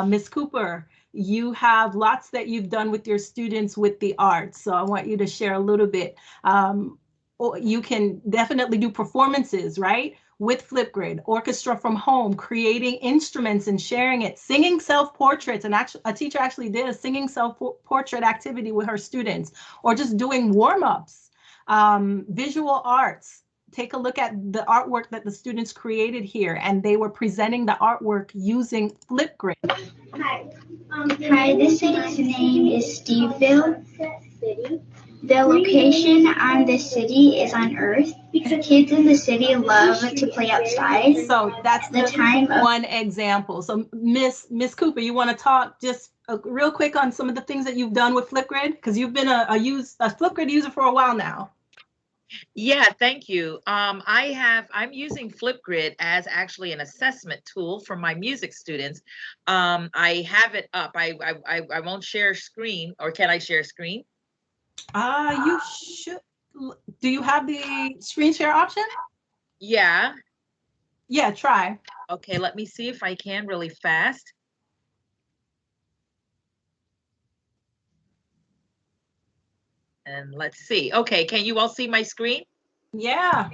[SPEAKER 1] Ms. Cooper, you have lots that you've done with your students with the arts. So I want you to share a little bit. You can definitely do performances, right? With Flipgrid, orchestra from home, creating instruments and sharing it, singing self-portraits, and actually a teacher actually did a singing self-portrait activity with her students, or just doing warm-ups. Visual arts, take a look at the artwork that the students created here, and they were presenting the artwork using Flipgrid.
[SPEAKER 9] Hi, this city's name is Steveville. The location on this city is on Earth. The kids in the city love to play outside.
[SPEAKER 1] So that's the time one example. So Miss Cooper, you want to talk just real quick on some of the things that you've done with Flipgrid? Because you've been a Flipgrid user for a while now.
[SPEAKER 10] Yeah, thank you. I'm using Flipgrid as actually an assessment tool for my music students. I have it up. I won't share screen, or can I share screen?
[SPEAKER 1] You should. Do you have the screen share option?
[SPEAKER 10] Yeah.
[SPEAKER 1] Yeah, try.
[SPEAKER 10] Okay, let me see if I can really fast. And let's see. Okay, can you all see my screen?
[SPEAKER 1] Yeah.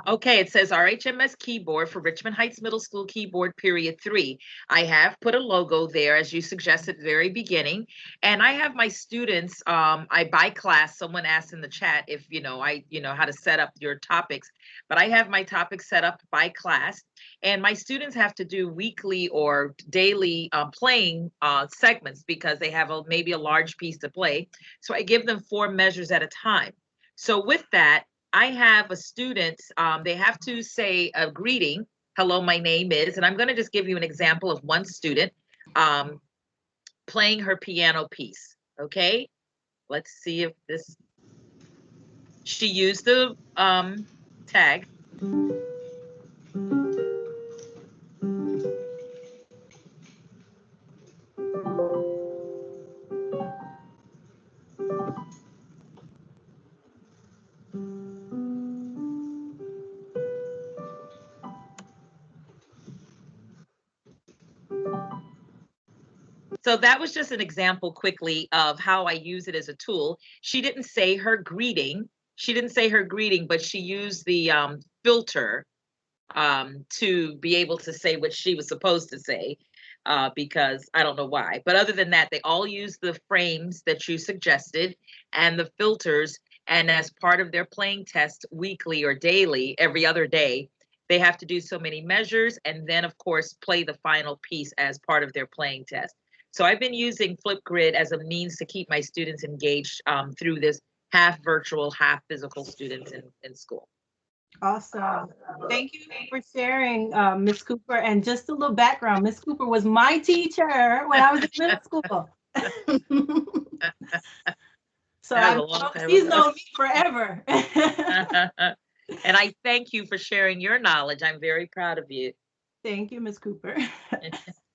[SPEAKER 10] Okay, it says RHMS keyboard for Richmond Heights Middle School keyboard period 3. I have put a logo there as you suggested at the very beginning. And I have my students, I by class, someone asked in the chat if, how to set up your topics, but I have my topics set up by class. And my students have to do weekly or daily playing segments because they have maybe a large piece to play. So I give them 4 measures at a time. So with that, I have a student, they have to say a greeting. Hello, my name is, and I'm going to just give you an example of one student playing her piano piece. Okay, let's see if this, she used the tag. So that was just an example quickly of how I use it as a tool. She didn't say her greeting. She didn't say her greeting, but she used the filter to be able to say what she was supposed to say, because I don't know why. But other than that, they all use the frames that you suggested and the filters. And as part of their playing test weekly or daily, every other day, they have to do so many measures and then, of course, play the final piece as part of their playing test. So I've been using Flipgrid as a means to keep my students engaged through this half virtual, half physical students in school.
[SPEAKER 1] Awesome. Thank you for sharing, Ms. Cooper. And just a little background, Ms. Cooper was my teacher when I was in middle school. So she's known me forever.
[SPEAKER 10] And I thank you for sharing your knowledge. I'm very proud of you.
[SPEAKER 1] Thank you, Ms. Cooper.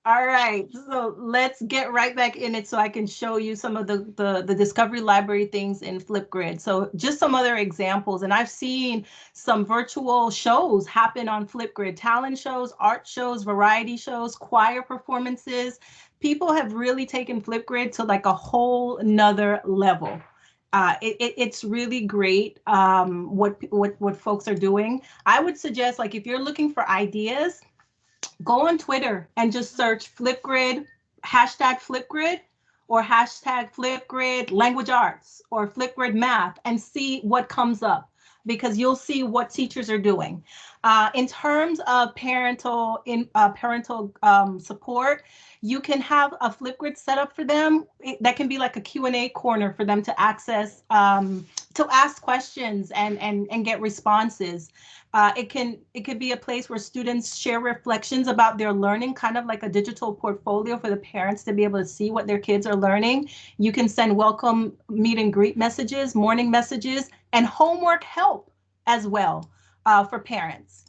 [SPEAKER 1] All right, so let's get right back in it so I can show you some of the Discovery Library things in Flipgrid. So just some other examples, and I've seen some virtual shows happen on Flipgrid, talent shows, art shows, variety shows, choir performances. People have really taken Flipgrid to like a whole nother level. It's really great what folks are doing. I would suggest, like, if you're looking for ideas, go on Twitter and just search Flipgrid, hashtag Flipgrid, or hashtag Flipgrid language arts or Flipgrid math, and see what comes up, because you'll see what teachers are doing. In terms of parental support, you can have a Flipgrid set up for them. That can be like a Q&A corner for them to access, to ask questions and get responses. It could be a place where students share reflections about their learning, kind of like a digital portfolio for the parents to be able to see what their kids are learning. You can send welcome meet and greet messages, morning messages, and homework help as well for parents.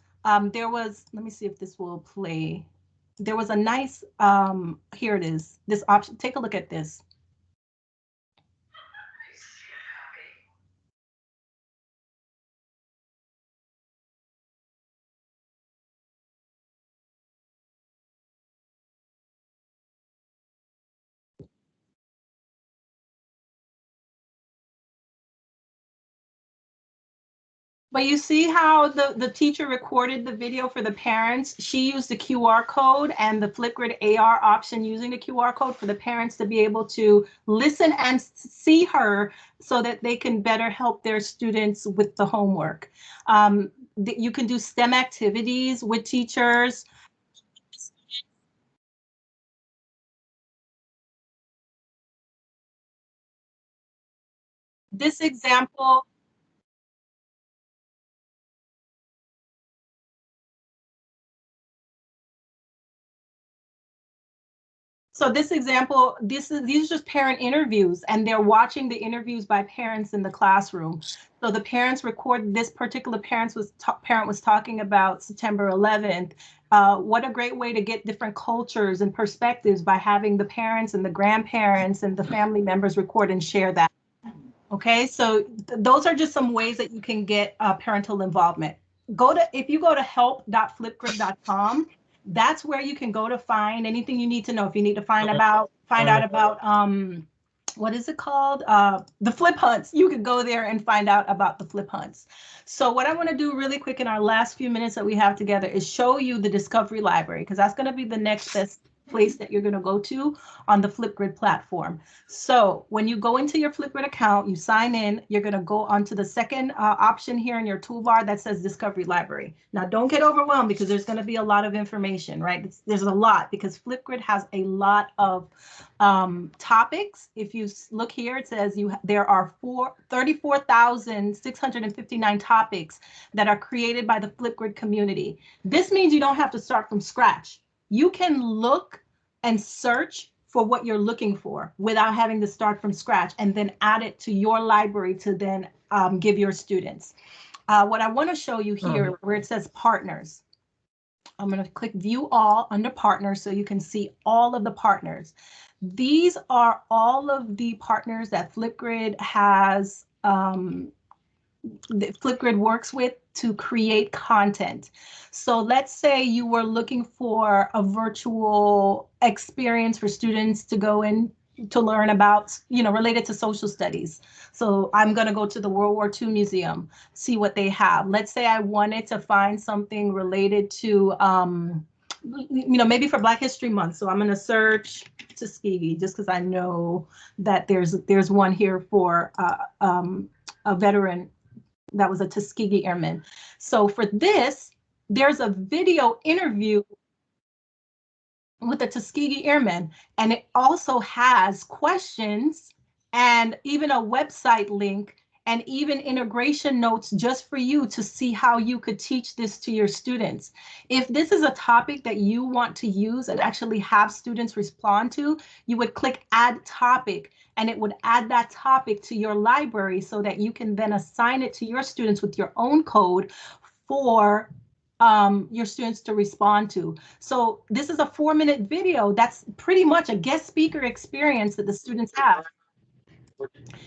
[SPEAKER 1] There was, let me see if this will play. There was a nice, here it is, this option. Take a look at this. But you see how the teacher recorded the video for the parents? She used the QR code and the Flipgrid AR option using the QR code for the parents to be able to listen and see her so that they can better help their students with the homework. You can do STEM activities with teachers. This example, these are just parent interviews, and they're watching the interviews by parents in the classroom. So the parents record, this particular parent was talking about September 11th. What a great way to get different cultures and perspectives by having the parents and the grandparents and the family members record and share that. Okay, so those are just some ways that you can get parental involvement. If you go to help.flipgrid.com, that's where you can go to find anything you need to know. If you need to find out about what is it called? The flip hunts. You could go there and find out about the flip hunts. So what I want to do really quick in our last few minutes that we have together is show you the Discovery Library, because that's going to be the next best place that you're going to go to on the Flipgrid platform. So when you go into your Flipgrid account, you sign in, you're going to go onto the second option here in your toolbar that says Discovery Library. Now, don't get overwhelmed because there's going to be a lot of information, right? There's a lot because Flipgrid has a lot of topics. If you look here, it says there are 34,659 topics that are created by the Flipgrid community. This means you don't have to start from scratch. You can look and search for what you're looking for without having to start from scratch and then add it to your library to then give your students. What I want to show you here where it says partners, I'm going to click view all under partners so you can see all of the partners. These are all of the partners that Flipgrid has, that Flipgrid works with to create content. So let's say you were looking for a virtual experience for students to go in to learn about, related to social studies. So I'm going to go to the World War II Museum, see what they have. Let's say I wanted to find something related to, maybe for Black History Month. So I'm going to search Tuskegee just because I know that there's one here for a veteran that was a Tuskegee Airman. So for this, there's a video interview with the Tuskegee Airmen, and it also has questions and even a website link and even integration notes just for you to see how you could teach this to your students. If this is a topic that you want to use and actually have students respond to, you would click add topic and it would add that topic to your library so that you can then assign it to your students with your own code for your students to respond to. So this is a 4-minute video. That's pretty much a guest speaker experience that the students have.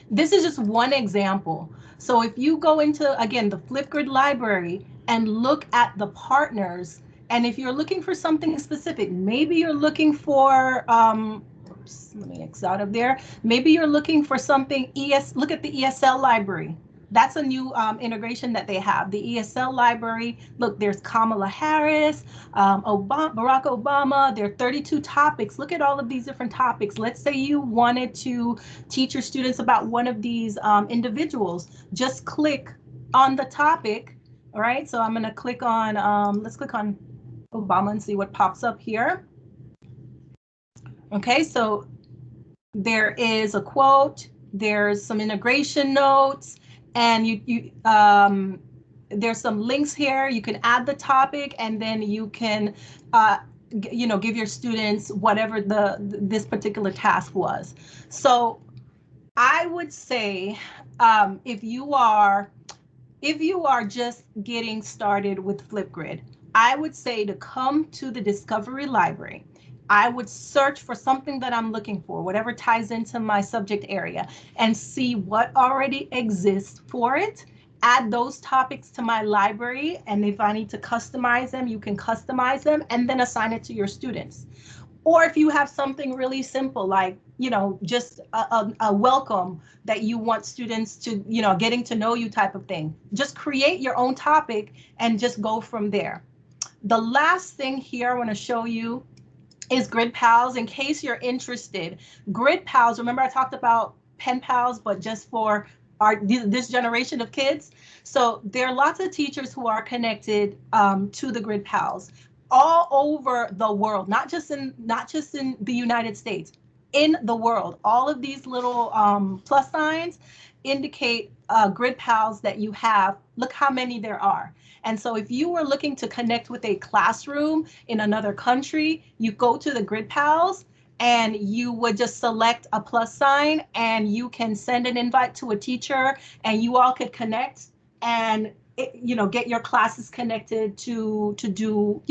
[SPEAKER 1] This is just one example. So if you go into, again, the Flipgrid library and look at the partners, and if you're looking for something specific, maybe you're looking for, oops, let me X out of there. Maybe you're looking for something, look at the ESL library. That's a new integration that they have. The ESL library, look, there's Kamala Harris, Barack Obama, there are 32 topics. Look at all of these different topics. Let's say you wanted to teach your students about one of these individuals. Just click on the topic, all right? So I'm gonna click on, let's click on Obama and see what pops up here. Okay, so there is a quote, there's some integration notes, and there's some links here. You can add the topic and then you can give your students whatever this particular task was. So I would say if you are just getting started with Flipgrid, I would say to come to the Discovery Library. I would search for something that I'm looking for, whatever ties into my subject area, and see what already exists for it. Add those topics to my library, and if I need to customize them, you can customize them and then assign it to your students. Or if you have something really simple, like, just a welcome that you want students to, getting to know you type of thing, just create your own topic and just go from there. The last thing here I want to show you is Grid Pals. In case you're interested, Grid Pals, remember I talked about Pen Pals, but just for this generation of kids. So there are lots of teachers who are connected to the Grid Pals all over the world, not just in the United States, in the world. All of these little plus signs indicate Grid Pals that you have. Look how many there are. And so if you were looking to connect with a classroom in another country, you go to the Grid Pals and you would just select a plus sign and you can send an invite to a teacher and you all could connect and get your classes connected to do,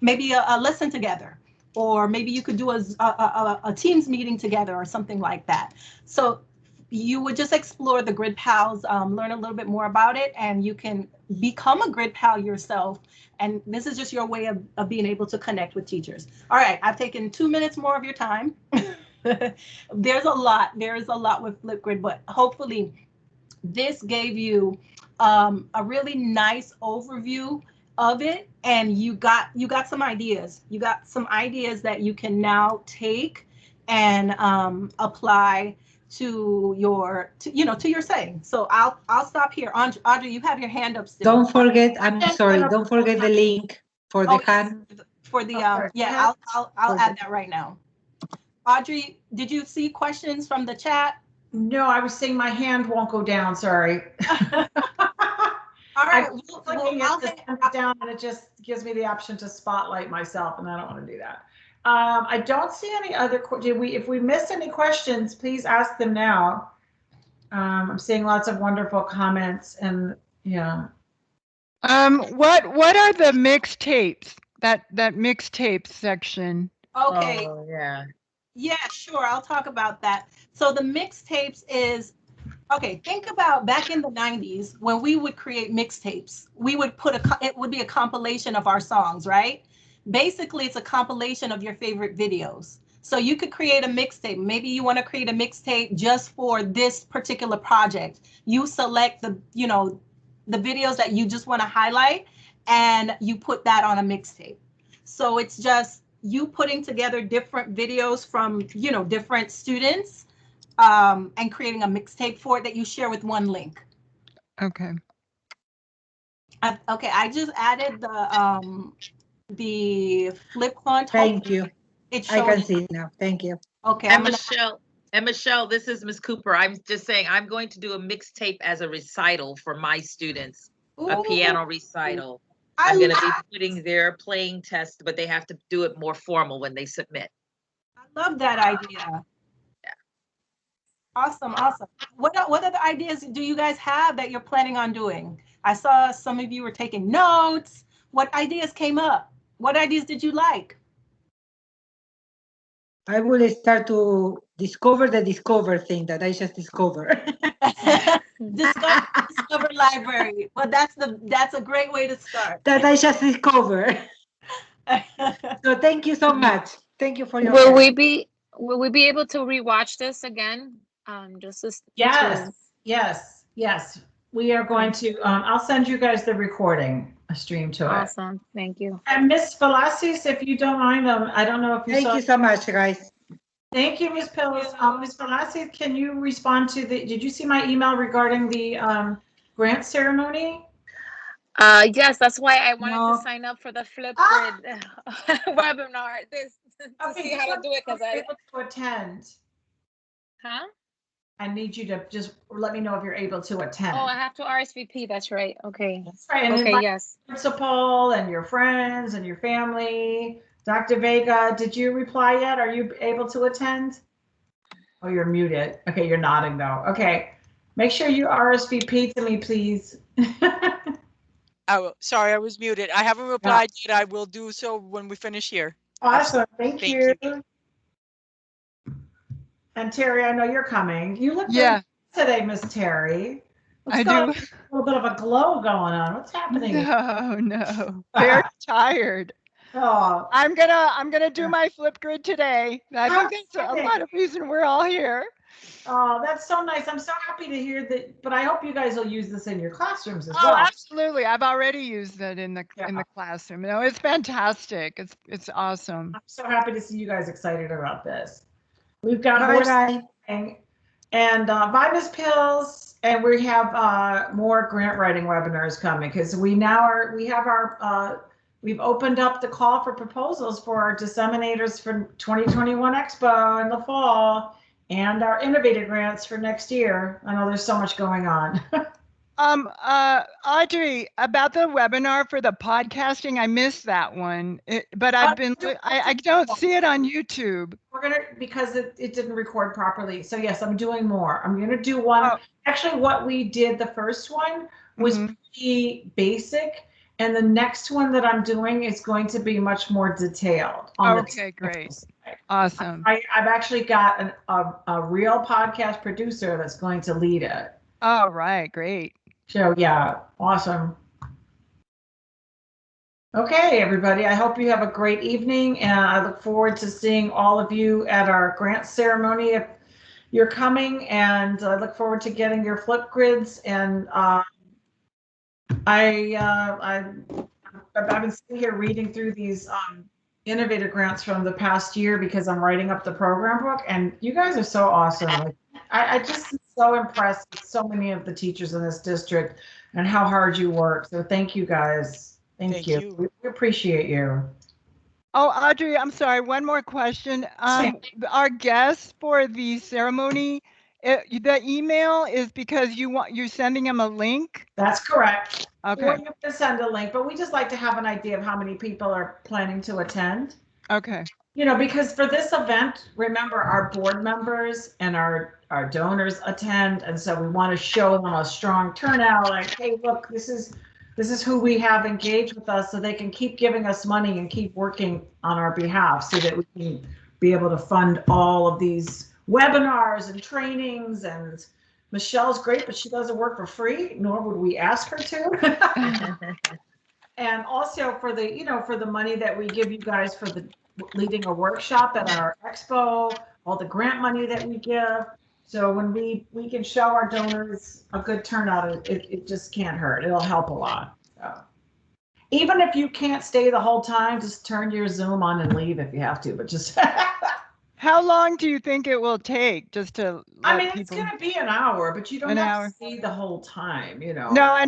[SPEAKER 1] maybe a lesson together, or maybe you could do a Teams meeting together or something like that. So you would just explore the Grid Pals, learn a little bit more about it, and you can become a Grid Pal yourself. And this is just your way of being able to connect with teachers. All right, I've taken 2 minutes more of your time. There's a lot. There is a lot with Flipgrid, but hopefully this gave you a really nice overview of it, and you got some ideas. You got some ideas that you can now take and apply to your to your saying. So I'll stop here. Audrey, you have your hand up still.
[SPEAKER 11] Don't forget, I'm sorry, don't forget the link for the hand.
[SPEAKER 1] For the
[SPEAKER 2] yeah,
[SPEAKER 1] I'll add that right now. Audrey, did you see questions from the chat?
[SPEAKER 2] No, I was saying my hand won't go down. Sorry.
[SPEAKER 1] All right,
[SPEAKER 2] I'll hit it down, and it just gives me the option to spotlight myself, and I don't want to do that. I don't see any other. If we missed any questions, please ask them now. I'm seeing lots of wonderful comments, and yeah.
[SPEAKER 12] What are the mixtapes? That mixtape section.
[SPEAKER 1] Okay.
[SPEAKER 10] Oh, yeah.
[SPEAKER 1] Yeah, sure. I'll talk about that. So the mixtapes is, okay, think about back in the 90s when we would create mixtapes. We would it would be a compilation of our songs, right? Basically, it's a compilation of your favorite videos. So you could create a mixtape. Maybe you want to create a mixtape just for this particular project. You select the videos that you just want to highlight, and you put that on a mixtape. So it's just you putting together different videos from different students and creating a mixtape for it that you share with one link.
[SPEAKER 12] Okay.
[SPEAKER 1] Okay, I just added the Flipgrid.
[SPEAKER 11] Thank you.
[SPEAKER 1] I
[SPEAKER 11] can see it now. Thank you.
[SPEAKER 1] Okay.
[SPEAKER 10] And Michelle, this is Miss Cooper. I'm just saying I'm going to do a mixtape as a recital for my students, a piano recital. I'm going to be putting their playing test, but they have to do it more formal when they submit.
[SPEAKER 1] I love that idea.
[SPEAKER 10] Yeah.
[SPEAKER 1] Awesome. What other ideas do you guys have that you're planning on doing? I saw some of you were taking notes. What ideas came up? What ideas did you like?
[SPEAKER 11] I will start to discover the discover thing that I just discovered.
[SPEAKER 1] Discover library. Well, that's a great way to start.
[SPEAKER 11] That I just discovered. So thank you so much. Thank you for your
[SPEAKER 13] Will we be able to rewatch this again?
[SPEAKER 2] Yes. We are going to. I'll send you guys the recording, a stream to it.
[SPEAKER 13] Awesome. Thank you.
[SPEAKER 2] And Miss Velasquez, if you don't mind, I don't know if you
[SPEAKER 11] Thank you so much, guys.
[SPEAKER 2] Thank you, Miss Pills. Miss Velasquez, can you respond to did you see my email regarding the grant ceremony?
[SPEAKER 13] Yes, that's why I wanted to sign up for the Flipgrid webinar. To see how to do it, because I
[SPEAKER 2] able to attend.
[SPEAKER 13] Huh?
[SPEAKER 2] I need you to just let me know if you're able to attend.
[SPEAKER 13] Oh, I have to RSVP. That's right. Okay.
[SPEAKER 2] That's right. And
[SPEAKER 13] okay. Yes.
[SPEAKER 2] Principal and your friends and your family. Dr. Vega, did you reply yet? Are you able to attend? Oh, you're muted. Okay, you're nodding though. Okay. Make sure you RSVP to me, please.
[SPEAKER 3] Sorry, I was muted. I haven't replied yet. I will do so when we finish here.
[SPEAKER 2] Awesome. Thank you. And Terry, I know you're coming. You look good today, Miss Terry.
[SPEAKER 12] I do.
[SPEAKER 2] A little bit of a glow going on. What's happening?
[SPEAKER 12] No. Very tired.
[SPEAKER 2] Oh,
[SPEAKER 12] I'm gonna do my Flipgrid today. I think that's a lot of reason we're all here.
[SPEAKER 2] Oh, that's so nice. I'm so happy to hear that. But I hope you guys will use this in your classrooms as
[SPEAKER 12] well.
[SPEAKER 2] Oh,
[SPEAKER 12] absolutely. I've already used it in the classroom. No, it's fantastic. It's awesome.
[SPEAKER 2] I'm so happy to see you guys excited about this. We've got more and Vitus Pills, and we have more grant writing webinars coming because we've opened up the call for proposals for our disseminators for 2021 Expo in the fall and our innovative grants for next year. I know there's so much going on.
[SPEAKER 12] Audrey, about the webinar for the podcasting, I missed that one, but I don't see it on YouTube.
[SPEAKER 2] We're gonna, because it didn't record properly. So yes, I'm doing more. I'm gonna do one. Actually, what we did, the first one was pretty basic. And the next one that I'm doing is going to be much more detailed.
[SPEAKER 12] Okay, great. Awesome.
[SPEAKER 2] I've actually got a real podcast producer that's going to lead it.
[SPEAKER 12] Oh, right. Great.
[SPEAKER 2] So yeah, awesome. Okay, everybody, I hope you have a great evening, and I look forward to seeing all of you at our grant ceremony if you're coming, and I look forward to getting your Flipgrids. And I've been sitting here reading through these innovator grants from the past year because I'm writing up the program book, and you guys are so awesome. Like, I just am so impressed with so many of the teachers in this district and how hard you work. So thank you guys. Thank you. We appreciate you.
[SPEAKER 12] Oh, Audrey, I'm sorry. One more question. Our guests for the ceremony, the email is because you're sending them a link?
[SPEAKER 2] That's correct.
[SPEAKER 12] Okay.
[SPEAKER 2] Or you can send a link, but we just like to have an idea of how many people are planning to attend.
[SPEAKER 12] Okay.
[SPEAKER 2] You know, because for this event, remember, our board members and our donors attend, and so we want to show them a strong turnout. Like, hey, look, this is who we have engaged with us, so they can keep giving us money and keep working on our behalf, so that we can be able to fund all of these webinars and trainings. And Michelle's great, but she doesn't work for free, nor would we ask her to. And also for the money that we give you guys for the leading a workshop at our expo, all the grant money that we give. So when we can show our donors a good turnout, it just can't hurt. It'll help a lot. So even if you can't stay the whole time, just turn your Zoom on and leave if you have to, but just
[SPEAKER 12] How long do you think it will take just to
[SPEAKER 2] I mean, it's going to be an hour, but you don't have to stay the whole time, you know.
[SPEAKER 12] No, I